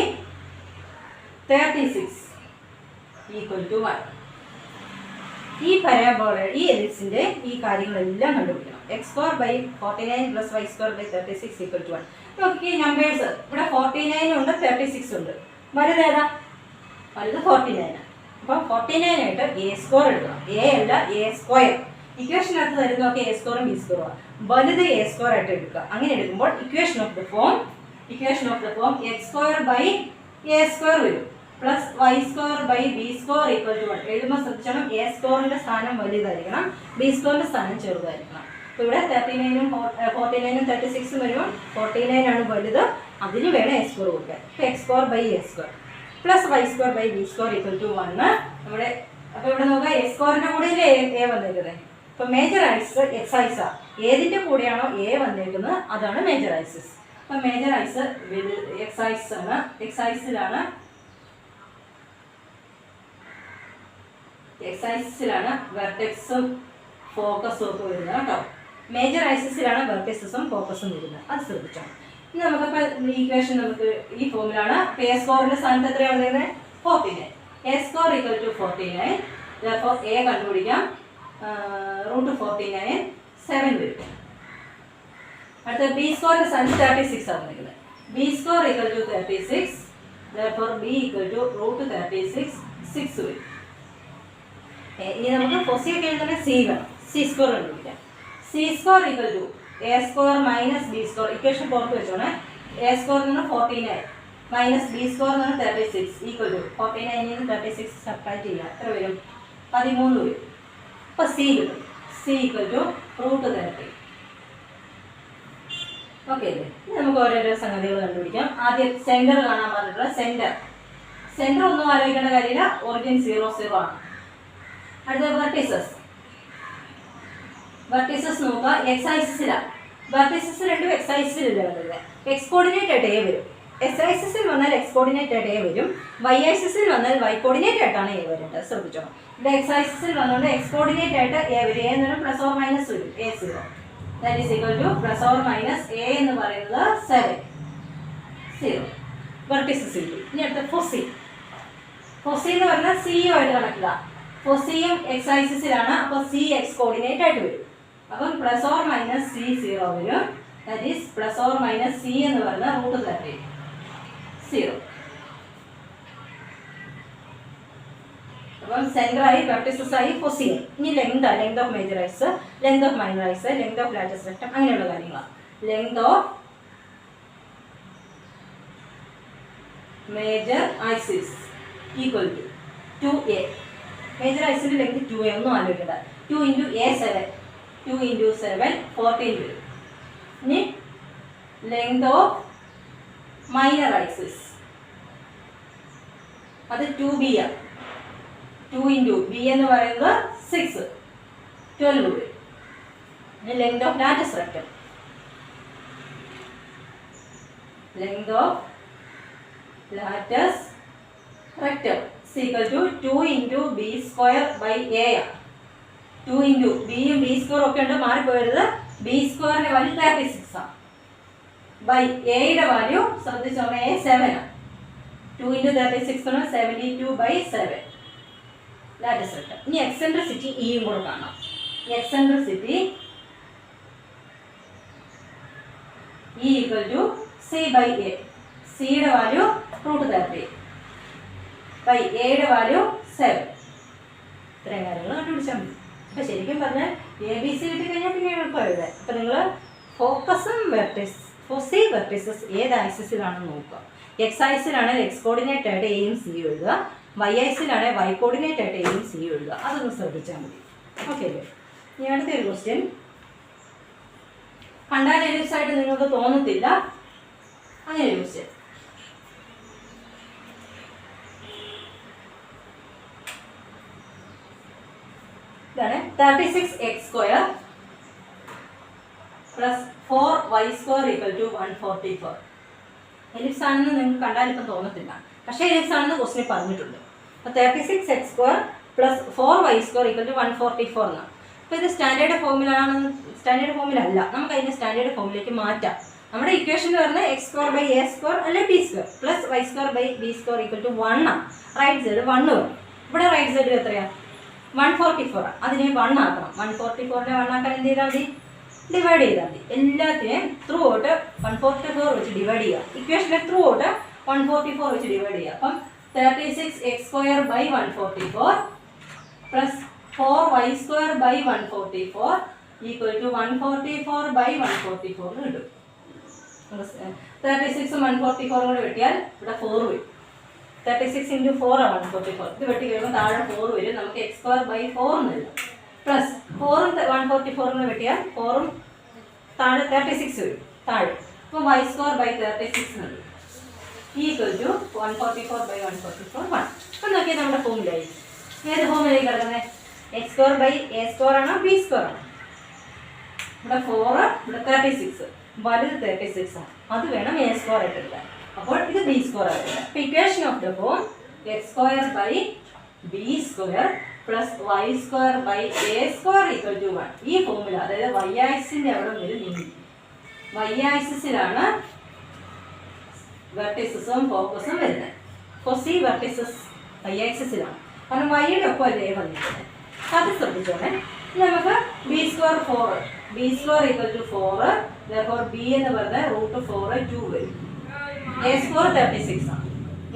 36 equal to 1. ഈ പരാബോള ഈ എലിപ്സിന്റെ ഈ കാര്യങ്ങളെല്ലാം കണ്ടുപിടിക്കണം. X square by 49 plus Y square by 36 equal to 1. നോക്കി ഈ നമ്പേഴ്സ് ഇവിടെ 49 ഉണ്ട്, 36 ഉണ്ട്. വലുത് ഏതാ? വലുത് 49. അപ്പോൾ 49 ആയിട്ട് എ സ്ക്വയർ എടുക്കണം. എ അല്ല, എ സ്ക്വയർ. ഇക്വേഷനകത്ത് തരുന്നതൊക്കെ എ സ്ക്വയറും ബി സ്ക്വയറും. വലുത് എ സ്ക്വയർ ആയിട്ട് എടുക്കുക. അങ്ങനെ എടുക്കുമ്പോൾ equation of the form x square by A square വരും, plus Y square by B square equal to 1. എഴുതുമ്പോൾ ശ്രദ്ധിക്കണം, എ സ്ക്വയറിന്റെ സ്ഥാനം വലുതായിരിക്കണം, ബി സ്ക്വയറിന്റെ സ്ഥാനം ചെറുതായിരിക്കണം. അപ്പോൾ ഇവിടെ 39ഉം 49ഉം 36ഉം വരുമ്പോൾ 49 ആണ് വലുത്, അതിന് വേണം എ സ്ക്വയർ കൊടുക്കാൻ. അപ്പോൾ X square by A square plus Y square by B square equal to 1. നമ്മുടെ അപ്പോൾ ഇവിടെ നോക്കുക, എ സ്ക്വയറിന്റെ കൂടെയല്ലേ എ വന്നേക്കുന്നത്. ഇപ്പോൾ മേജർ ഐസ് എക്സ് ഐസാ, ഏതിൻ്റെ കൂടെയാണോ എ വന്നേക്കുന്നത് അതാണ് മേജർ ഐസസ്. അപ്പം മേജർ ഐസ് എക്സ് ഐസ് ആണ്. എക്സ് ഐസിലാണ് വെർട്ടെക്സും ഫോക്കസും ഒക്കെ വരുന്നത് കേട്ടോ. മേജർ ഐസസിലാണ് വെർട്ടെക്സും ഫോക്കസും വരുന്നത്, അത് ശ്രദ്ധിച്ചോ. ഇനി നമുക്കപ്പോൾ ഈ ഇക്വേഷൻ നമുക്ക് ഈ ഫോമിലാണ്. എ സ്കോറിന്റെ സ്ഥാനത്ത് എത്രയാണ് വന്നിരുന്നത്? 49. A square equal to 49. therefore A കണ്ടുപിടിക്കാം. √49 7 വരും. അടുത്ത ബി സ്കോറിന്റെ സ്ഥാനത്ത് 36 ആണ് വന്നിരിക്കുന്നത്. B square equal to 36. therefore B equal to √36 6 വരും. ഇനി നമുക്ക് ഫൊസിയൊക്കെ എഴുതുന്നത് സി വേണം. സി സ്കോർ കണ്ടുപിടിക്കാം. C square equal to A square minus B square. Equation പുറത്ത് വെച്ചോണേ. എ സ്കോർ എന്ന് പറഞ്ഞാൽ 49 മൈനസ് ബി സ്കോർ എന്ന് പറഞ്ഞാൽ 36 ഈക്വൽ ടു 49 നിന്ന് 36 സബ്ട്രാക്ട് ചെയ്യുക. എത്ര വരും? 13 വരും. അപ്പോൾ സി കിട്ടും. C equal to √30. ഓക്കെ അല്ലേ? ഇനി നമുക്ക് ഓരോരോ സംഗതികൾ കണ്ടുപിടിക്കാം. ആദ്യം സെൻറ്റർ കാണാൻ പറഞ്ഞിട്ടുള്ള സെൻറ്റർ ഒന്നും ആലോചിക്കേണ്ട കാര്യമില്ല, ഒറിജിൻ 0 0 ആണ്. അടുത്ത വെർട്ടിസസ് നോക്കുക. എക്സ് ഐസിസിലാണ് വെർട്ടിസസ് രണ്ടും എക്സ് ഐസിസിലല്ലേ വരുന്നത്. എക്സ് കോർഡിനേറ്റ് ആയിട്ട് എ വരും. എക്സ് ഐസിസിൽ വന്നാൽ എക്സ് കോർഡിനേറ്റ് ആയിട്ട് എ വരും. വൈ ഐസിസിൽ വന്നാൽ വൈ കോർഡിനേറ്റ് ആയിട്ടാണ് എ വരുന്നത്, ശ്രദ്ധിച്ചോ. ഇവിടെ എക്സ് ഐസിസിൽ വന്നുകൊണ്ട് എക്സ് കോർഡിനേറ്റ് ആയിട്ട് എ വരും. എ എന്ന് പറഞ്ഞാൽ പ്ലസ് ഓർ മൈനസ് വരും. A0 that is equal two plus or minus A എന്ന് പറയുന്നത് 7 0 വെർട്ടിസസ് കിട്ടി. ഇനി അടുത്ത ഫൊസി എന്ന് പറഞ്ഞാൽ സിയും ആയിട്ട് കണക്കുക. ഫൊസിയും എക്സ് ഐസിസിലാണ്. അപ്പോൾ സി എക്സ് കോർഡിനേറ്റ് ആയിട്ട് വരും. അപ്പം പ്ലസ് ഓർ മൈനസ് സി 0 വരും. That is plus or minus c എന്ന് പറയുന്നത് √30 0. അപ്പം സെൻറ്ററായി വെർട്ടിസസായി ഫൊസി. ഇനി length of major axis, length of minor axis, length of latus rectum, അങ്ങനെയുള്ള കാര്യങ്ങളാണ്. Length of major axis equal to 2a. Major ഐസിൻ്റെ ലെങ്ത് 2a, ഒന്നും ആലോചിക്കണ്ട. 2 × A7 2 × 7 14 വരും. ഇനി ലെങ്ത് ഓഫ് മൈനർ ഐസിസ് അത് 2b ആണ്. 2 × b എന്ന് പറയുന്നത് 6 12 വരും. ഇനി length of latus rectum equal to 2 × b square by a ആണ്. 2 × ബിയും ബി സ്ക്വയറും ഒക്കെ ഉണ്ട്, മാറിപ്പോയത്. ബി സ്ക്വയറിന്റെ വാല്യൂ 36 ആണ്. ബൈ എയുടെ വാല്യൂ ശ്രദ്ധിച്ചോളെ, a 7 ആണ്. 2 × 36 ആണ് 72/7 ലാറ്റസ് റെക്ടം. ഇനി എക്സെൻട്രിസിറ്റി ഇയും കൂടെ കാണാം. Eccentricity E equal to c/a. സിയുടെ വാല്യൂ √30 ബൈ എയുടെ വാല്യൂ 7. ഇത്രയും കാര്യങ്ങൾ കണ്ടുപിടിച്ചാൽ മതി. അപ്പം ശരിക്കും പറഞ്ഞാൽ ABC കിട്ടിക്കഴിഞ്ഞാൽ പിന്നെ എളുപ്പം എഴുതാൻ. അപ്പം നിങ്ങൾ ഫോക്കസും ഫൊസി വെർട്ടിസസ് ഏത് ആക്സിസിലാണെന്ന് നോക്കുക. എക്സ് ഐസിലാണെങ്കിൽ എക്സ് കോർഡിനേറ്റ് ആയിട്ട് എയും സിയും എഴുതുക. വൈ ഐസിലാണെങ്കിൽ വൈ കോർഡിനേറ്റ് ആയിട്ട് എയും സിയും എഴുതുക. അതൊന്ന് ശ്രദ്ധിച്ചാൽ മതി. ഓക്കെ അല്ലേ? ഇനി അടുത്തൊരു ക്വസ്റ്റ്യൻ. കണ്ടാൽ എലിപ്സായിട്ട് നിങ്ങൾക്ക് തോന്നത്തില്ല, അങ്ങനെ ഒരു ക്വസ്റ്റ്യൻ. ഇതാണ് 36x² plus 4y² equal to 144. Ellipse ആണെന്ന് നിങ്ങൾക്ക് കണ്ടാൽ ഇപ്പം തോന്നത്തില്ല, പക്ഷേ എലിപ്സ് ആണെന്ന് ക്വസ്റ്റിനിൽ പറഞ്ഞിട്ടുണ്ട്. അപ്പോൾ 36x² plus 4y² equal to 144 എന്നാണ്. അപ്പോൾ ഇത് സ്റ്റാൻഡേർഡ് ഫോമിലാണെന്ന്, സ്റ്റാൻഡേർഡ് ഫോമിലല്ല, നമുക്ക് അതിൻ്റെ സ്റ്റാൻഡേർഡ് ഫോമിലേക്ക് മാറ്റാം. നമ്മുടെ ഇക്വേഷനിൽ പറഞ്ഞ x²/a² അല്ലെങ്കിൽ b² plus y²/b² equal to 1 ആണ്. റൈറ്റ് സൈഡ് 1 വരും. ഇവിടെ റൈറ്റ് സൈഡിൽ എത്രയാണ്? 144. അതിനെ 1 ആക്കണം. 144നെ 1 ആക്കാൻ എന്ത് ചെയ്താൽ മതി? ഡിവൈഡ് ചെയ്താൽ മതി. എല്ലാത്തിനെയും ത്രൂ ഔട്ട് 144 വെച്ച് ഡിവൈഡ് ചെയ്യുക. ഇക്വേഷനെ ത്രൂ ഔട്ട് 144 വെച്ച് ഡിവൈഡ് ചെയ്യുക. അപ്പം 36x²/144 plus 4y²/144 equal to 144/144 കിട്ടും. 36 144 കൂടെ വെട്ടിയാൽ ഇവിടെ 4 വരും. 36 × 4 ആണ് 144. ഇത് വെട്ടി കഴിയുമ്പോൾ താഴെ 4 വരും. നമുക്ക് x²/4 എന്ന് എഴുതാം. പ്ലസ് 4ഉം 144 കൂടെ വെട്ടിയാൽ 4ഉം താഴെ 36 വരും താഴെ. അപ്പോൾ y²/36 എന്നുള്ളത് ഈക്വൽ ടു 144/144 1. അപ്പം നോക്കിയാൽ നമ്മുടെ ഫോമിലായി. ഏത് ഫോമിലേക്ക് കിടക്കുന്നത്? x²/a² ആണോ b² ആണോ? ഇവിടെ 4, ഇവിടെ 36, വലുത് 36 ആണ്. അത് വേണം a² ആയിട്ട് എടുക്കാൻ. അപ്പോൾ ഇത് b² ആയിട്ട്. അപ്പോൾ equation of the form x²/b² plus y²/a² equal to 1. ഈ ഫോമിൽ, അതായത് y ആക്സിസിന്റെ അവിടെ വരെ നീങ്ങി. y ആക്സിസിലാണ് വെർട്ടിസസും ഫോക്കസും വരുന്നത്. അപ്പോൾ സി വെർട്ടിസസ് y ആക്സിസിലാണ്, കാരണം വൈയുടെ ഒപ്പം അല്ലേ വന്നിരിക്കുന്നത്. അത് ശ്രദ്ധിച്ചോണേ. നമുക്ക് b² 4, b² equal to 4, therefore b എന്ന് പറഞ്ഞാൽ √4 2 വരും. a² 36 ആണ്.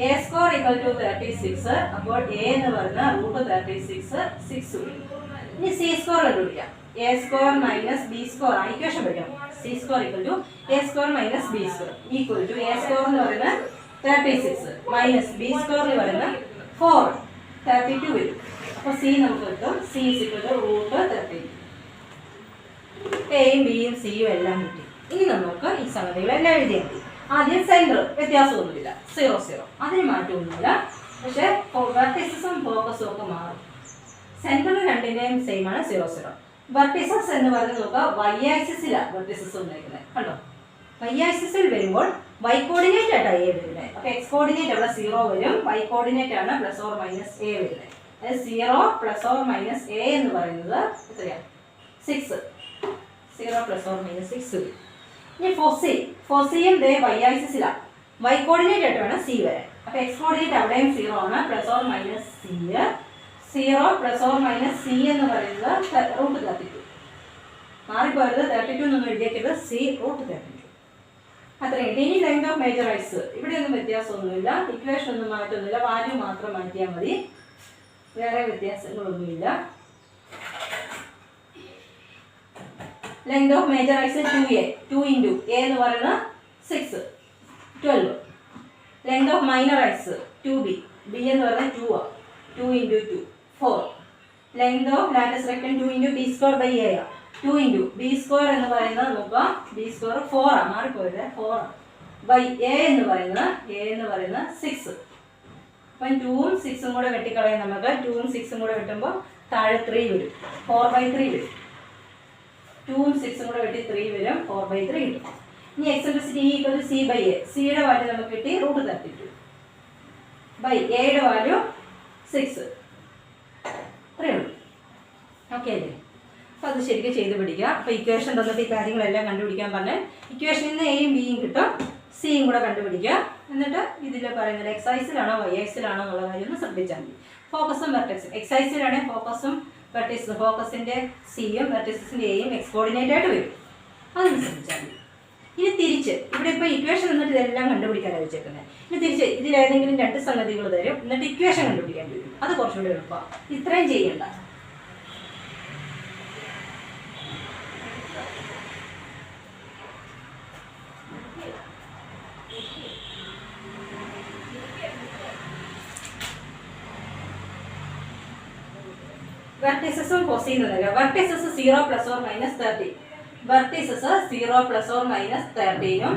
a² ഈക്വൽ ടു 36, അപ്പോൾ a എന്ന് പറഞ്ഞാൽ √36 6 വരും. ഇനി c² കണ്ടുപിടിക്കാം. a² മൈനസ് b² ആണ് ഇക്വേഷൻ പഠിക്കണം. c² equal to a² minus b² equal to a² എന്ന് പറയുന്നത് 36 മൈനസ് b² എന്ന് പറയുന്നത് 4 32 വരും. അപ്പോൾ സി നമുക്ക് കിട്ടും. c equal to √32. എയും ബിയും സിയും എല്ലാം കിട്ടി. ഇനി നമുക്ക് ഈ സംഗതികളെല്ലാം എഴുതിയാൽ മതി. ആദ്യം സെൻറ്റർ വ്യത്യാസമൊന്നുമില്ല, 0 0, അതിന് മാറ്റമൊന്നുമില്ല. പക്ഷേ വെർട്ടിസസും ഫോക്കസും ഒക്കെ മാറും. സെൻറ്റർ രണ്ടിൻ്റെയും സെയിം ആണ് 0 0. വെർട്ടിസസ് എന്ന് പറയുന്നത് നോക്കുക, y ആക്സിസിലാണ് വെർട്ടിസസ് വന്നിരിക്കുന്നത്. കണ്ടോ, y ആക്സിസിൽ വരുമ്പോൾ y കോർഡിനേറ്റ് ആയിട്ടാണ് a വരുന്നത്. അപ്പോൾ x കോർഡിനേറ്റ് അവിടെ 0 വരും, y കോർഡിനേറ്റ് ആണ് +or - a വരുന്നത്. അതായത് 0 +or - a എന്ന് പറയുന്നത് എത്രയാണ്? 6. 0 +or - 6 വരും. ഇനി ഫോസിയും ദേ y ആക്സിസിലാണ്, y കോർഡിനേറ്റ് ആയിട്ട് വേണം c വരാൻ. അപ്പോൾ x കോർഡിനേറ്റ് അവിടെയും 0 ആണ്, +or - c. 0 +or - c എന്ന് പറയുന്നത് √32. മാറിപ്പോയത് 32 എന്നൊന്നും എഴുതിയേക്കരുത്, c √32. അത്രയും. ഇനി ലെങ്ത് ഓഫ് മേജർ ഐസ് ഇവിടെ ഒന്നും വ്യത്യാസമൊന്നുമില്ല, ഇക്വേഷൻ ഒന്നും മാറ്റമൊന്നുമില്ല, വാല്യൂ മാത്രം മാറ്റിയാൽ മതി, വേറെ വ്യത്യാസങ്ങളൊന്നുമില്ല. Length of major axis 2a, 2 × a എന്ന് പറയുന്നത് 6 12. Length of minor axis 2b, b എന്ന് പറയുന്നത് 2 ആണ്, 2 × 2 4. Length of latus rectum 2 × b²/a, 2 × b² എന്ന് പറയുന്നത് നോക്കുക, b² 4 ആണ്, മാറിപ്പോയത് 4 ആണ്. ബൈ a എന്ന് പറയുന്നത് 6. അപ്പം 2ഉം 6ഉം കൂടെ വെട്ടിക്കളയാൻ നമുക്ക്, 2ഉം 6ഉം കൂടെ വെട്ടുമ്പോൾ താഴെ 3 വരും, 4/3 വരും. 2ഉം 6ഉം കൂടെ വെട്ടി 3 വരും, 4/3 കിട്ടും. ഇനി എക്സെൻട്രിസിറ്റി ഈക്വൽ ടു c/a, സിയുടെ വാല്യൂ നമുക്ക് കിട്ടി √32 ബൈ എയുടെ വാല്യൂ 6. അത്രയേ ഉള്ളൂ. ഓക്കെ അല്ലേ? അപ്പോൾ അത് ശരിക്കും ചെയ്ത് പിടിക്കുക. അപ്പോൾ ഇക്വേഷൻ തന്നിട്ട് ഈ കാര്യങ്ങളെല്ലാം കണ്ടുപിടിക്കാൻ പറഞ്ഞാൽ ഇക്വേഷനിൽ നിന്ന് എയും ബിയും കിട്ടും, സിയും കൂടെ കണ്ടുപിടിക്കുക. എന്നിട്ട് ഇതിൽ പറയുന്നത് എക്സൈസിലാണോ y ആക്സിലാണോ എന്നുള്ള കാര്യം ഒന്ന് ശ്രദ്ധിച്ചാൽ മതി. ഫോക്കസും വെർട്ടിക്സും എക്സൈസിലാണെങ്കിൽ ഫോക്കസും വെർട്ടിക്സും, ഫോക്കസിൻ്റെ സിയും വെർട്ടിക്സിൻ്റെ എയും എക്സ് കോർഡിനേറ്റ് ആയിട്ട് വരും, അതൊന്ന് ശ്രദ്ധിച്ചാൽ മതി. ഇനി തിരിച്ച് ഇവിടെ ഇപ്പോൾ ഇക്വേഷൻ എന്നിട്ട് ഇതെല്ലാം കണ്ടുപിടിക്കാനാണ് വെച്ചേക്കുന്നത്. ഇനി തിരിച്ച് ഇതിലേതെങ്കിലും 2 സംഗതികൾ തരും, എന്നിട്ട് ഇക്വേഷൻ കണ്ടുപിടിക്കാൻ വരും. അത് കുറച്ചുകൂടി എളുപ്പമാണ്, ഇത്രയും ചെയ്യണ്ട. വെർട്ടിസസും ഫോസിയും തരാം. വെർട്ടിസസ് 0 +or - 13, വെർട്ടിസസ് 0 +or - 13ഉം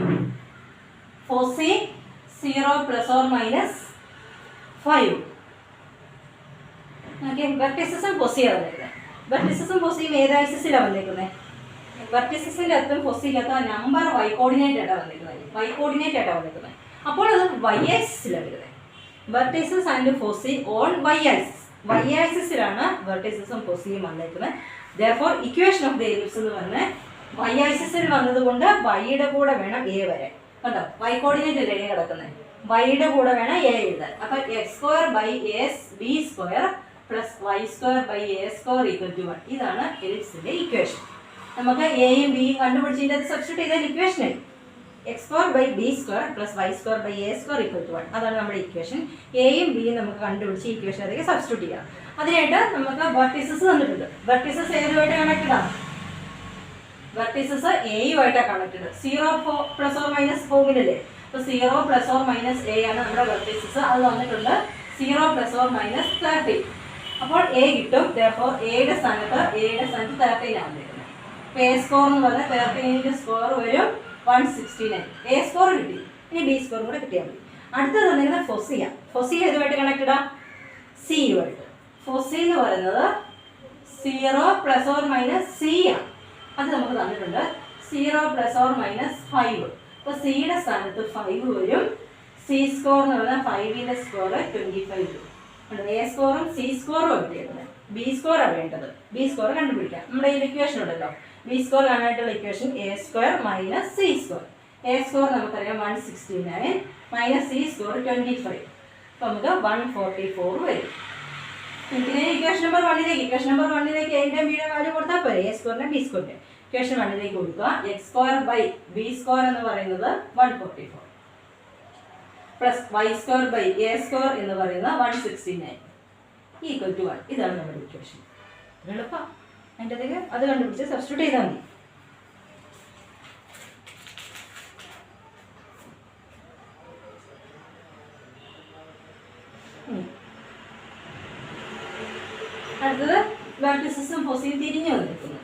ഫോസി 0 +or - 5. ഓക്കെ, വെർട്ടിസസും ഫോസിയാണ് തരുന്നത്. വെർട്ടിസസും ഫോസിയും ഏത് ആക്സിസിലാണ് വന്നിരിക്കുന്നത്? വെർട്ടിസസിൻ്റെ അകത്തും ഫോസിയിലകത്തും നമ്പർ വൈ കോർഡിനേറ്റ് ആയിട്ടാണ് വന്നിരിക്കുന്നത്. അപ്പോൾ അത് വൈ ആക്സിസിലാണ് വരുന്നത്. Vertices and foci on y ആക്സിസിലാണ് വെർട്ടിസസും ഫോസിയും വന്നിരിക്കുന്നത്. Therefore equation of the ellipse എന്ന് പറഞ്ഞാൽ വൈ ആക്സിസിൽ വന്നതുകൊണ്ട് വൈയുടെ കൂടെ വേണം എ വരെ. കണ്ടോ, വൈ കോർഡിനേറ്റ് അല്ലേ എ കിടക്കുന്നത്, വൈയുടെ കൂടെ വേണം എ എഴുതാൻ. അപ്പൊ x²/b² പ്ലസ് y²/a² = 1. ഇതാണ് എലിപ്സിന്റെ ഇക്വേഷൻ. നമുക്ക് എയും ബിയും കണ്ടുപിടിച്ചതിൻ്റെ അത് സബ്സ്റ്റിറ്റ്യൂട്ട് ചെയ്താൽ ഇക്വേഷനായി x²/b² പ്ലസ് y²/a² = 1. അതാണ് നമ്മുടെ ഇക്വേഷൻ. എയും ബിയും നമുക്ക് കണ്ടുപിടിച്ച് ഇക്വേഷൻ അതിലേക്ക് സബ്സ്റ്റിറ്റ്യൂട്ട് ചെയ്യാം. അതിനായിട്ട് നമുക്ക് വെർട്ടിസസ് തന്നിട്ടുണ്ട്. വെർട്ടിസസ് ഏതുമായിട്ട് കണക്റ്റഡ് ആണ്? വെർട്ടിസസ് എയുമായിട്ടാണ് കണക്റ്റഡ്. 0 ± ഫോമിലല്ലേ? അപ്പോൾ 0 ± a ആണ് നമ്മുടെ വെർട്ടിസസ്. അത് തന്നിട്ടുണ്ട് 0 ± 30. അപ്പോൾ എ കിട്ടും. therefore എയുടെ സ്ഥാനത്ത് 13 ആണ് വരുന്നത്. അപ്പോൾ എ സ്കോർ എന്ന് പറഞ്ഞാൽ 13 വരും 169. എ സ്കോർ കിട്ടി. ഇനി ബി സ്കോർ കൂടെ കിട്ടിയാൽ മതി. അടുത്തത് തന്നിരിക്കുന്നത് ഫൊസിയ. ഫൊസിയ ഏതുമായിട്ട് കണക്റ്റഡാ? സിയുമായിട്ട്. ഫൊസി എന്ന് പറയുന്നത് 0 ± c ആണ്. അത് നമുക്ക് തന്നിട്ടുണ്ട് 0 ± 5. അപ്പോൾ സിയുടെ സ്ഥാനത്ത് 5 വരും. സി സ്കോർ എന്ന് പറഞ്ഞാൽ 5ന്റെ സ്കോർ 25 വരും. എ സ്കോറും സി സ്കോറും കിട്ടിയത്. ബി സ്കോറാണ് വേണ്ടത്. ബി സ്കോർ കണ്ടുപിടിക്കാം. നമ്മുടെ ഈ ഇക്വേഷൻ ഉണ്ടല്ലോ, ബി സ്കോർ കാണാനായിട്ടുള്ള equation a² - c². A square നമുക്കറിയാം 169 മൈനസ് സി സ്കോർ 25. അപ്പോൾ നമുക്ക് 144 വരും. പിന്നെ ഇക്വേഷൻ നമ്പർ 1ലേക്ക് എൻ്റെയും ബിയുടെ വാല്യൂ കൊടുത്താൽ പോരെ. എ സ്കോറിനെ ബി സ്കോറിനെ ഇക്വേഷൻ 1ലേക്ക് കൊടുക്കുക. x²/b² എന്ന് പറയുന്നത് 144 പ്ലസ് y²/a² എന്ന് പറയുന്നത് 169 = 1. ഇതാണ് നമ്മുടെ ഇക്വേഷൻ. എളുപ്പം അതിൻ്റെ അതൊക്കെ അത് കണ്ടുപിടിച്ച് സബ്സ്റ്റിറ്റ്യൂട്ട് ചെയ്താൽ മതി. അടുത്തത് വെർട്ടിസസും ഫോസിയും തിരിഞ്ഞു വന്നിരിക്കുന്നു.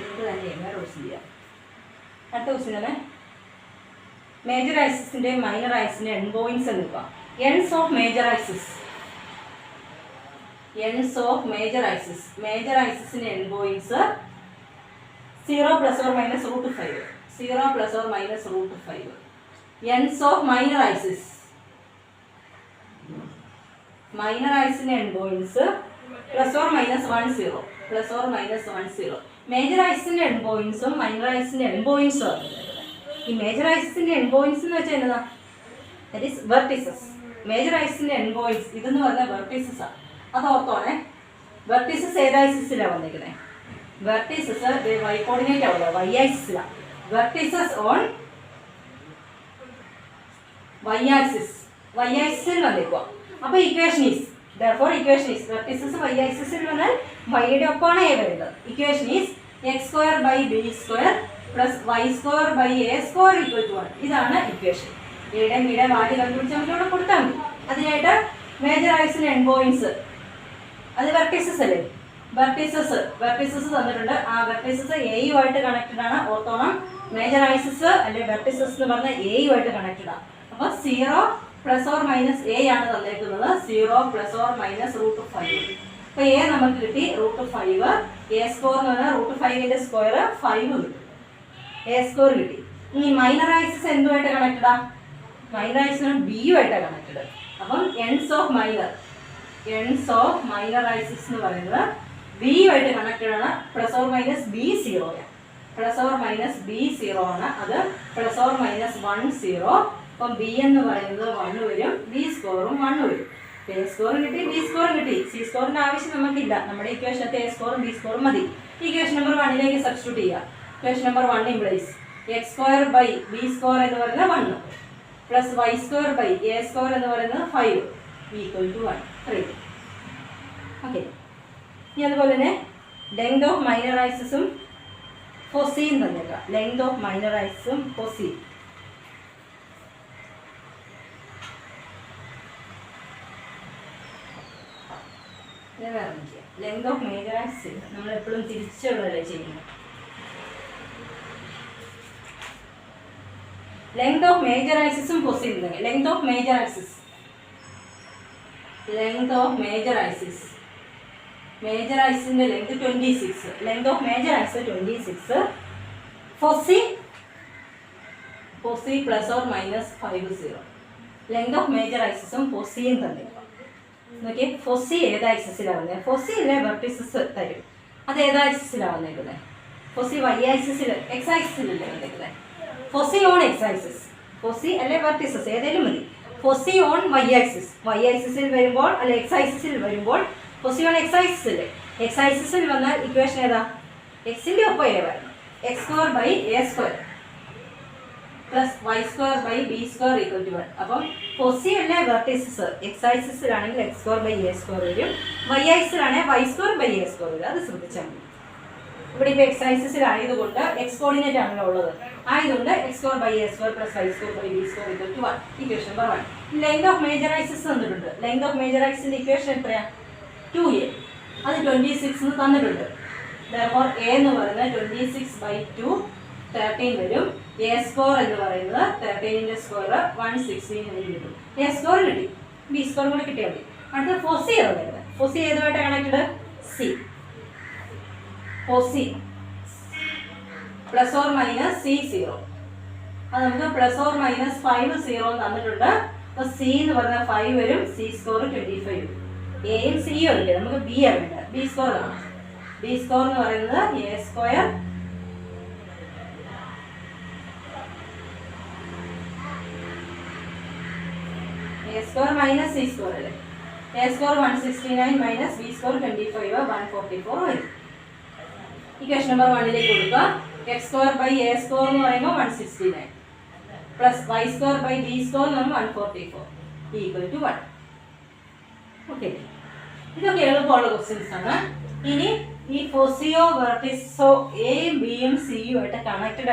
ഇത് തന്നെ വേറെ ക്വസ്റ്റ്യൻ ചെയ്യാം. അടുത്ത ക്വസ്റ്റ്യൻ മേജർ ആക്സിസിൻ്റെയും മൈനർ ആക്സിൻ്റെ എൻ പോയിന്റ്സ് എടുക്കുക. Ends of major axis. Major ആക്സിസിൻ്റെ end points 0 ± √5. 0 ± √5. Ends of minor axis. Minor ആക്സിൻ്റെ എൻ പോയിന്റ്സ് ±10. ±10. മേജർ ആക്സിസിൻ്റെ എൻ പോയിന്റ്സും മൈനർ ആക്സിസിൻ്റെ എൻ പോയിന്റ്സും ആണ്. ഈ മേജർ ആക്സിസിൻ്റെ എൻ പോയിന്റ്സ് എന്ന് വെച്ചാൽ എന്നതാ? That is vertices. മേജർ ആക്സിസിൻ്റെ എൻ പോയിന്റ്സ് ഇതെന്ന് പറഞ്ഞാൽ വെർട്ടിസസ് ആണ്. അത് ഓർത്തോണേ. വെർട്ടിസസ് ഏത് ആക്സിസിലാണ് വന്നിരിക്കുന്നത്? വെർട്ടിസസ് വൈ കോർഡിനേറ്റ് ആവുക വൈ ആക്സിസിലാണ്. വെർട്ടിസസ് ഓൺ വൈ ആക്സിസിൽ വന്നിരിക്കുക. അപ്പോൾ ഇക്വേഷൻ ഈസ് വെർട്ടിസസ് വൈ ആക്സിസിൽ വന്നാൽ വൈയുടെ ഒപ്പമാണ് എ വരുന്നത്. Equation is x²/b² plus y²/a² = 1. ഇതാണ് ഇക്വേഷൻ. എയുടെയും ബിയുടെയും വാല്യൂ കണ്ടുപിടിച്ച് നമുക്ക് ഇവിടെ കൊടുത്താൽ മതി. അതിനായിട്ട് മേജർ ആക്സിസിൻ്റെ എൻ പോയിന്റ്സ് അത് വെർട്ടിസസ് അല്ലേ? വെർട്ടിസസ് തന്നിട്ടുണ്ട്. ആ വെർട്ടിസസ് എയുമായിട്ട് കണക്റ്റഡ് ആണ്. ഓർത്തോണം, മേജർ ആക്സിസ് അല്ലെ വെർട്ടിസസ് എന്ന് പറഞ്ഞാൽ എയുമായിട്ട് കണക്റ്റഡ് ആണ്. അപ്പോൾ 0 ± a ആണ് തന്നിരിക്കുന്നത്. 0 ± √5. അപ്പോൾ എ നമുക്ക് കിട്ടി √5. എ സ്കോർ എന്ന് പറഞ്ഞാൽ √5ന്റെ സ്ക്വയർ 5 കിട്ടും. എ സ്കോർ കിട്ടി. ഇനി മൈനർ ആക്സിസ് എന്തുമായിട്ട് കണക്റ്റഡാ? മൈനർ ആക്സിസ് ബിയുമായിട്ടാണ് കണക്റ്റഡ്. അപ്പം എൻഡ്സ് ഓഫ് മൈനർ ആക്സിസ് എന്ന് പറയുന്നത് ബിയുമായിട്ട് കണക്റ്റഡ് ആണ്. ±b0 ആണ്. അത് ±10. അപ്പം ബി എന്ന് പറയുന്നത് 1 വരും. ബി സ്കോറും 1 വരും. എ സ്കോറും കിട്ടി, ബി സ്കോറും കിട്ടി. സി സ്കോറിൻ്റെ ആവശ്യം നമുക്കില്ല. നമ്മുടെ ഇക്വേഷനത്തെ എ സ്കോറും ബി സ്കോറും മതി. ഇക്വേഷൻ നമ്പർ 1ലേക്ക് സബ്സ്റ്റിറ്റ്യൂട്ട് ചെയ്യുക. ഇക്വേഷൻ നമ്പർ 1 ഇംപ്ലൈസ് x²/b² എന്ന് പറയുന്നത് 1 പ്ലസ് y²/a² എന്ന് പറയുന്നത് 5 = 1. 3. ഓക്കെ. ഇനി അതുപോലെ തന്നെ ലെങ്ത് ഓഫ് മൈനർ ആക്സിസും ഫോസിയും തന്നേക്കാം. ലെങ്ത് ഓഫ് മൈനർ ആക്സിസും ഫോസിയും ലെങ്ത് ഓഫ് മേജർ ആക്സിസ് നമ്മളെപ്പോഴും തിരിച്ചുള്ളതല്ലേ ചെയ്യുന്നത്. ലെങ്ത് ഓഫ് മേജർ ആക്സിസും ഫോസിയും length of major axis Length of major axis. Major axis in the length 26. Length of major axis 26. Foci plus or minus 50. Length of major axis foci in the length. Okay, foci is the axis. Foci is the vertices. That is the axis. Foci y axis, x axis. Foci on x axis. Foci is the vertices. Foci on y axis. Y axis is variable, x axis is variable. Foci on x axis. X axis is the equation. X is the x square by a square plus y square by b square equal to 1. Now, foci is the vertices. X axis is x square by a square. Y axis is y square by a square. That is what we x axis is x coordinate. X square by a square plus y square by b square equal to 1. Equation number 1. Length of major axis. Length of major axis in the equation 2a. That is 26. Therefore, a is 26 by 2, 13. A square is 13 square, 116. A square is b square. And the foci is connected C. Foci plus or minus C0. And plus or minus 5 0. So C is 5, C score 25. A and C is B score. B score is A square minus C score. A score 169 minus B score 25 144. Equation number 1 x square by A score 169 plus y square by B score 144 equal to 1. Okay. This is all questions. This foci vertices A, B, and C are connected.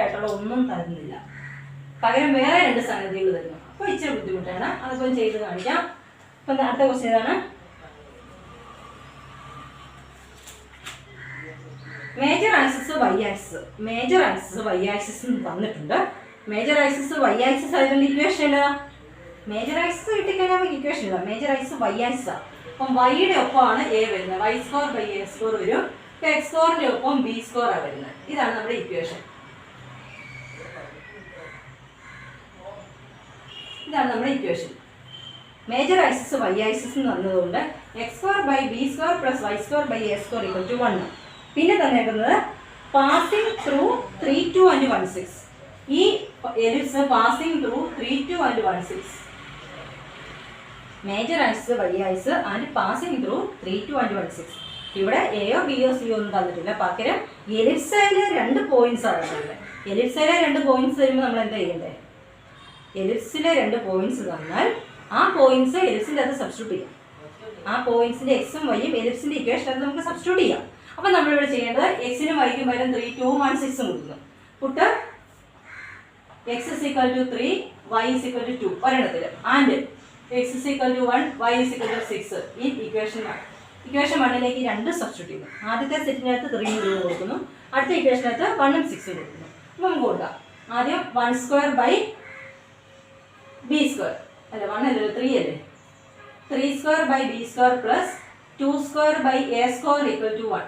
Major axis y axis. Major axis y axis. Major axis y axis equation. Major axis equation. Major axis y axis. Y is A, y square by A square, x square is B square. This is our equation. This is our equation. Major axis y axis is x square by B square plus y square by A square equal to 1. Passing through 3, 2 and 1, 6. This ellipse passing through 3, 2 and 1, 6. Major axis y axis and passing through 3, 2 and 1, 6. Here A or B or C or ellipse two points. Ellipse two points. Ellipse two points. Points ellipse substitute. Points x and y ellipse equation substitute. Now, we will x and y 3, 2, 1, 6. Put x is equal to 3, y is equal to 2. And x is equal to 1, y is equal to 6. In equation 1. Equation 1 is 2 substitute. Now, set 3 and equation 1 and 6. Now, 1 square by b square. 1 and 3. 3 square by b square plus 2 square by a square equal to 1.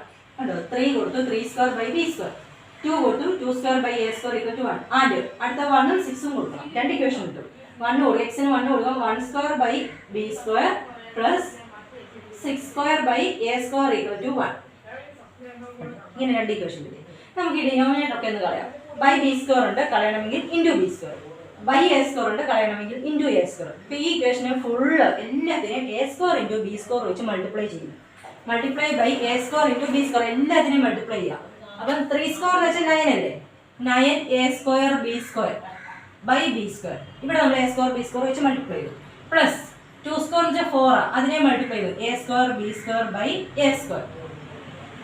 3 go to 3 square by b square. 2 go to 2 square by a square equal to 1. And at the 1 and 6 go to 2 equation. 1 x and 1 square by b square plus 6 square by a square equal to 1. This is the equation. We will denominator by b square into b square. By a square into a square. This equation full a square into b square multiply. Multiply by a square into b square multiply. 3 square is 9. 9 a square b square by b square. Now a square b square multiply. Plus 2 square is 4. That multiply a square b square by a square.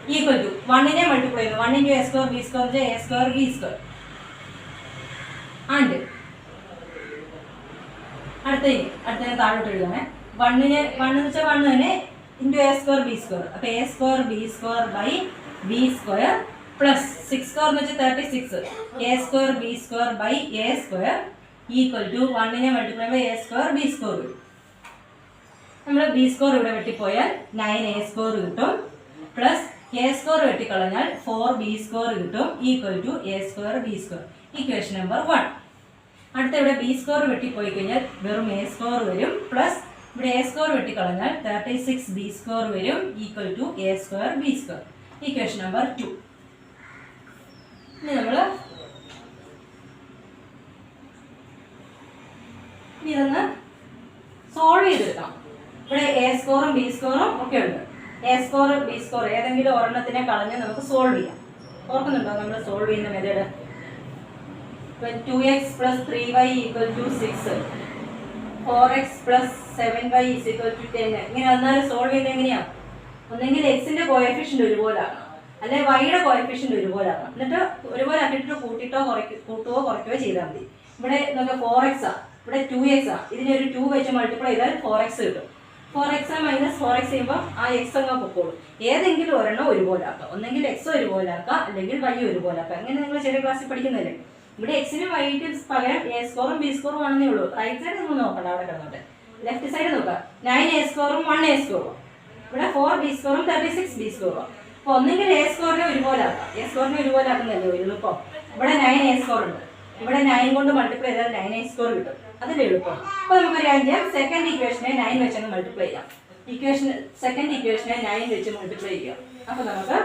Equal to 1 multiply. 1 into a square b square is a square b square. And at the 1 into a square b square. A square b square by b square plus 6 square is 36. A square b square by a square equal to 1 multiply by a square b square. നമ്മൾ b square ഇവിടെ വെട്ടിപ്പോയാൽ 9a square കിട്ടും. Plus a square വെട്ടിക്കളഞ്ഞാൽ 4b square കിട്ടും. Equal to a square b square. Equation number 1. അടുത്ത ഇവിടെ b square വെട്ടിപ്പോയി കഴിഞ്ഞാൽ വെറും a സ്കോർ വരും. പ്ലസ് ഇവിടെ a സ്കോർ വെട്ടിക്കളഞ്ഞാൽ 36b സ്കോർ വരും. Equal to a square b square. Equation number 2. ഇനി നമ്മൾ ഇതൊന്ന് സോൾവ് ചെയ്തെടുക്കാം. ഇവിടെ എ സ്കോറും ബി സ്കോറും ഒക്കെ ഉണ്ട്. എ സ്കോർ ബി സ്കോർ ഏതെങ്കിലും ഒരെണ്ണത്തിനെ കളഞ്ഞ് നമുക്ക് സോൾവ് ചെയ്യാം. ഓർക്കുന്നുണ്ടോ നമ്മൾ സോൾവ് ചെയ്യുന്ന method? 2x plus 3y equal to 6, 4x plus 7y is equal to 10. ഇങ്ങനെ വന്നാലും സോൾവ് ചെയ്യുന്നത് എങ്ങനെയാണ്? ഒന്നെങ്കിൽ എക്സിന്റെ കോഎഫിഷ്യന്റ് ഒരുപോലെ ആക്കണം, അല്ലെങ്കിൽ വൈയുടെ കോഎഫിഷ്യന്റ് ഒരുപോലെ ആക്കണം. എന്നിട്ട് ഒരുപോലെ ആക്കിയിട്ട് കൂട്ടുകയോ കുറയ്ക്കുകയോ ചെയ്താൽ മതി. ഇവിടെ നമുക്ക് 4x ആ, ഇവിടെ 2x ആ. ഇതിനെ ഒരു 2 വെച്ച് മൾട്ടിപ്ലൈ ചെയ്താൽ 4x കിട്ടും. 4x മൈനസ് 4x ചെയ്യുമ്പോൾ ആ എക്സ് അങ്ങ് പൊക്കോളും. ഏതെങ്കിലും ഒരെണ്ണം ഒരുപോലെ ആക്കാം. ഒന്നെങ്കിൽ എക്സ് ഒരുപോലെ ആക്കാം, അല്ലെങ്കിൽ വൈ ഒരുപോലെ ആക്കാം. അങ്ങനെ നിങ്ങൾ ചെറിയ ക്ലാസ്സിൽ പഠിക്കുന്നില്ലേ? ഇവിടെ എക്സിനും വൈക്ക് പകരം എ സ്കോറും ബി സ്കോറും ആണെന്നേ ഉള്ളൂ. റൈറ്റ് സൈഡ് നിങ്ങൾ നോക്കണ്ട, അവിടെ കിടന്നോട്ടെ. ലെഫ്റ്റ് സൈഡ് നോക്കാം. 9a സ്കോറും 1a സ്കോറും. ഇവിടെ 4b സ്കോറും 36b സ്കോറും. അപ്പോൾ ഒന്നെങ്കിൽ എ സ്കോറിനെ ഒരുപോലെ ആക്കാം. എ സ്കോറിനെ ഒരുപോലെ ആക്കുന്നല്ലേ എളുപ്പം. ഇവിടെ 9a സ്കോർ ഉണ്ട്. ഇവിടെ 9 കൊണ്ട് മൾട്ടിപ്ലൈ ചെയ്താൽ 9a സ്കോർ കിട്ടും. അതല്ലേ എളുപ്പം. അപ്പോൾ നമുക്ക് ഒരു കാര്യം ചെയ്യാം. സെക്കൻഡ് ഇക്വേഷനെ 9 വെച്ചങ്ങ് മൾട്ടിപ്ലൈ ചെയ്യാം. സെക്കൻഡ് ഇക്വേഷനെ 9 വെച്ച് മൾട്ടിപ്ലൈ ചെയ്യാം. അപ്പോൾ നമുക്ക്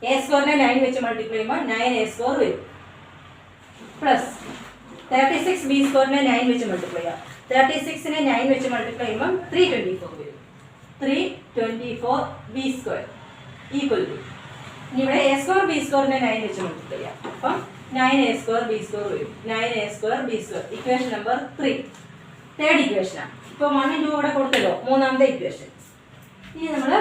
എ സ്കോറിനെ 9 വെച്ച് മൾട്ടിപ്ലൈ ചെയ്യുമ്പോൾ 9a സ്കോർ വരും. പ്ലസ് 36b സ്കോറിനെ 9 വെച്ച് മൾട്ടിപ്ലൈ ചെയ്യാം. 36നെ 9 വെച്ച് മൾട്ടിപ്ലൈ ചെയ്യുമ്പോൾ 324 വരും. 324b square equal to. ഇനി ഇവിടെ എ സ്കോർ ബി സ്കോറിനെ 9 വെച്ച് മൾട്ടിപ്ലൈ ചെയ്യാം. അപ്പം 9a സ്ക്വയർ ബി സ്ക്വയർ വരും. 9a square b square. Equation number 3. Third ഇക്വേഷനാണ്. ഇപ്പോൾ 1 2 ഇവിടെ കൊടുത്തല്ലോ, മൂന്നാമത്തെ ഇക്വേഷൻ. ഇനി നമ്മൾ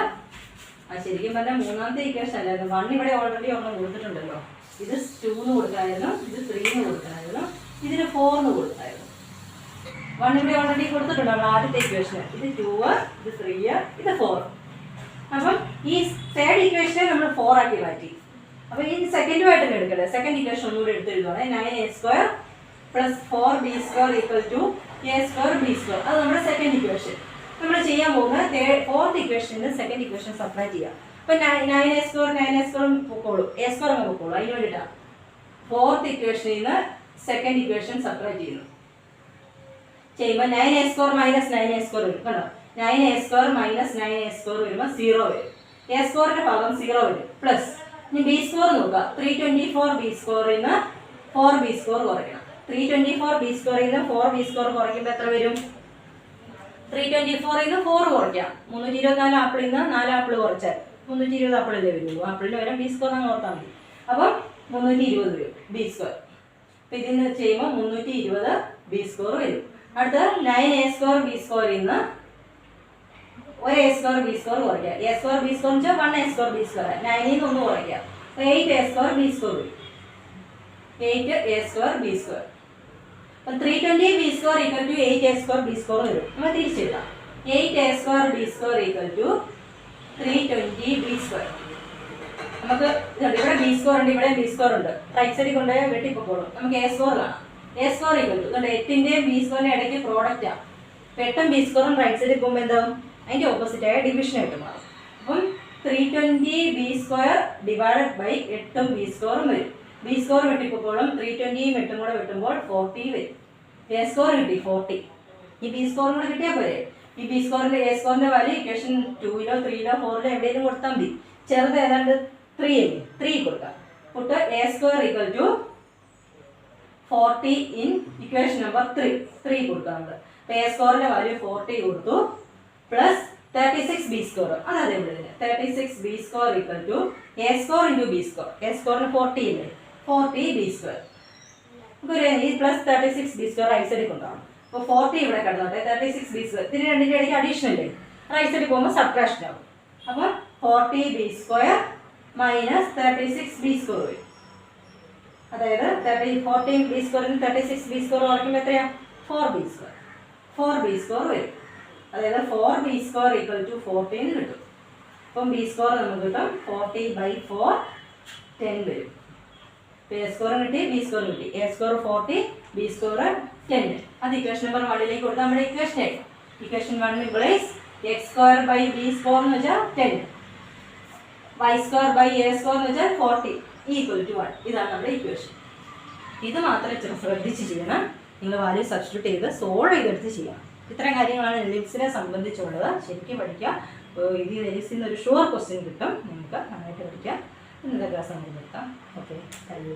ശരിക്കും പറഞ്ഞാൽ മൂന്നാമത്തെ ഇക്വേഷൻ അല്ലായിരുന്നു. 1 ഇവിടെ ഓൾറെഡി ഒരെണ്ണം കൊടുത്തിട്ടുണ്ടല്ലോ. ഇത് 2 കൊടുക്കായിരുന്നു, ഇത് 3 കൊടുക്കായിരുന്നു, ഇതിന് 4 കൊടുക്കായിരുന്നു. 1 ഇവിടെ ഓൾറെഡി കൊടുത്തിട്ടുണ്ട് നമ്മൾ ആദ്യത്തെ ഇക്വേഷൻ. ഇത് 2, ഇത് 3, ഇത് 4. അപ്പം ഈ തേർഡ് ഇക്വേഷനെ നമ്മൾ 4 ആക്കി മാറ്റി. അപ്പോൾ ഈ സെക്കൻഡുമായിട്ട് തന്നെ എടുക്കട്ടെ. സെക്കൻഡ് ഇക്വേഷൻ ഒന്നുകൂടെ എടുത്ത് എഴുതുവാണ്. 9a square plus 4b square equal to a square b square. അത് നമ്മുടെ സെക്കൻഡ് ഇക്വേഷൻ. നമ്മൾ ചെയ്യാൻ പോകുന്നത് ഫോർത്ത് ഇക്വേഷനിൽ സെക്കൻഡ് ഇക്വേഷൻ സബ്ട്രാക്ട് ചെയ്യാം. അപ്പോൾ 9a സ്ക്വയർ പൊക്കോളൂ, a സ്ക്വയർ അങ്ങ് പൊക്കോളൂ. അതിന് വേണ്ടിയിട്ടാണ് ഫോർത്ത് ഇക്വേഷനിൽ നിന്ന് സെക്കൻഡ് ഇക്വേഷൻ സബ്ട്രാക്ട് ചെയ്യുന്നു. ചെയ്യുമ്പോൾ 9a square minus 9a square വരും. കണ്ടോ? 9a square minus 9a square വരുമ്പോൾ 0 വരും. a സ്ക്വയറിന്റെ ഭാഗം 0 വരും. പ്ലസ് ഇനി ബി സ്കോർ നോക്കുക. 324b സ്കോറിൽ നിന്ന് 4b സ്കോർ കുറയ്ക്കണം. 324b സ്കോറിൽ നിന്ന് 4b സ്കോർ കുറയ്ക്കുമ്പോൾ എത്ര വരും? 324ൽ നിന്ന് 4 കുറയ്ക്കാം. 324 ആപ്പിളിൽ നിന്ന് 4 ആപ്പിൾ കുറച്ചാൽ 320 ആപ്പിളല്ലേ വരുള്ളൂ. ആപ്പിളിന് വരാൻ ബി സ്കോർ അങ്ങ് ഓർത്താൽ മതി. അപ്പം 320 വരും ബി സ്കോർ. അപ്പം ഇതിന് ചെയ്യുമ്പോൾ 320 ബി സ്കോർ വരും. അടുത്ത 9a സ്കോർ ബി സ്കോറിൽ നിന്ന് ഒരു a സ്കോർ ബി സ്കോർ കുറയ്ക്കുക. a സ്കോർ ബി സ്കോർ എന്ന് വെച്ചാൽ 1a സ്കോർ ബി സ്കോർ. 9ൽ നിന്ന് 1 കുറയ്ക്കുക. 8a സ്കോർ ബി സ്കോർ വരും. 8a square B square. അപ്പം 320b square equal to 8a square B square വരും. നമ്മൾ തിരിച്ചെഴുതാം. 8a square B square equal to 320b square. നമുക്ക് ഇവിടെ ബി സ്കോർ ഉണ്ട്, ഇവിടെ ബി സ്കോർ ഉണ്ട്. റൈറ്റ് സൈഡിൽ കൊണ്ടുപോയാൽ വെട്ടിപ്പോക്കോളും. നമുക്ക് a സ്കോർ കാണാം. a സ്കോർ ഈക്വൽ ടു 8ന്റെയും ബി സ്കോറിന്റെ ഇടയ്ക്ക് പ്രോഡക്റ്റാണ്. 8ഉം ബി സ്കോറും റൈറ്റ് സൈഡിൽ പോകുമ്പോൾ എന്താവും? അതിൻ്റെ ഓപ്പോസിറ്റായ ഡിവിഷനായിട്ട് മാറും. അപ്പം 320b സ്ക്വയർ ഡിവൈഡഡ് ബൈ 8ഉം ബി സ്കോറും വരും. B score വെട്ടിപ്പോക്കോളും. 320യും 8ഉം കൂടെ വെട്ടുമ്പോൾ 40 വരും. എ സ്കോർ കിട്ടി 40. ഈ ബി സ്കോറും കൂടെ കിട്ടിയാൽ പോരെ. ഈ ബി സ്കോറിന്റെ എ സ്കോറിന്റെ വാല്യൂ ഇക്വേഷൻ 2ലോ 3ലോ 4ലോ എവിടെയെങ്കിലും കൊടുത്താൽ മതി. ചെറുത് ഏതാണ്ട് 3 അല്ലേ, 3 കൊടുക്കാം. Put a square equal to 40 in equation number 3 കൊടുക്കാം നമ്മൾ. അപ്പോൾ എ സ്കോറിന്റെ വാല്യൂ 40 കൊടുത്തു. Plus 36b square. അതാണ് ഇവിടെ 36b square equal to A square into b square. A സ്കോറിന് 40 ഇല്ലേ, 40b സ്ക്വയർ. നമുക്കൊരു ഈ പ്ലസ് 36b സ്ക്വയർ റൈറ്റ് സൈഡിൽ കൊണ്ടുപോകണം. അപ്പോൾ 40 ഇവിടെ കിടന്നോട്ടെ. 36b സ്ക്വയർ ഇതിന് രണ്ടിൻ്റെ ഇടയ്ക്ക് അഡീഷൻ അല്ലേ, റൈറ്റ് സൈഡിൽ പോകുമ്പോൾ സബ്ട്രാക്ഷൻ ആവും. അപ്പോൾ 40b square minus 36b square വരും. അതായത് 40b സ്ക്വയറിന് 36b സ്കോർ കുറയ്ക്കുമ്പോൾ എത്രയാണ്? 4b square. 4b സ്കോർ വരും. അതായത് 4b സ്കോർ ഈക്വൽ ടു 40 എന്ന് കിട്ടും. അപ്പം ബി സ്കോർ നമുക്ക് കിട്ടും 40/4 10 വരും. എ സ്കോർ കിട്ടി, ബി സ്കോർ കിട്ടി. A square 40, B square 10. അത് ഇക്വേഷൻ നമ്പർ 1ലേക്ക് കൊടുത്താൽ നമ്മുടെ ഇക്വേഷൻ ആയി. Equation 1 implies X square by B square എന്ന് വെച്ചാൽ 10, Y square by A square എന്ന് വെച്ചാൽ 40 ഈക്വൽ ടു 1. ഇതാണ് നമ്മുടെ ഇക്വേഷൻ. ഇത് മാത്രം ഇച്ചിരി ശ്രദ്ധിച്ച് ചെയ്യണം. നിങ്ങൾ വാല്യൂ സബ്സ്റ്റിറ്റ്യൂട്ട് ചെയ്ത് സോൾവ് ചെയ്തെടുത്ത് ചെയ്യണം. ഇത്തരം കാര്യങ്ങളാണ് എലിപ്സിനെ സംബന്ധിച്ചുള്ളത്. ശരിക്കും പഠിക്കുക. ഇത് എലിപ്സിൽ നിന്ന് ഒരു ഷുവർ ക്വസ്റ്റ്യൻ കിട്ടും. നിങ്ങൾക്ക് നന്നായിട്ട് പഠിക്കാം. ഇന്നത്തെ ക്ലാസ് നമുക്ക് നിർത്താം. Okay, thank you.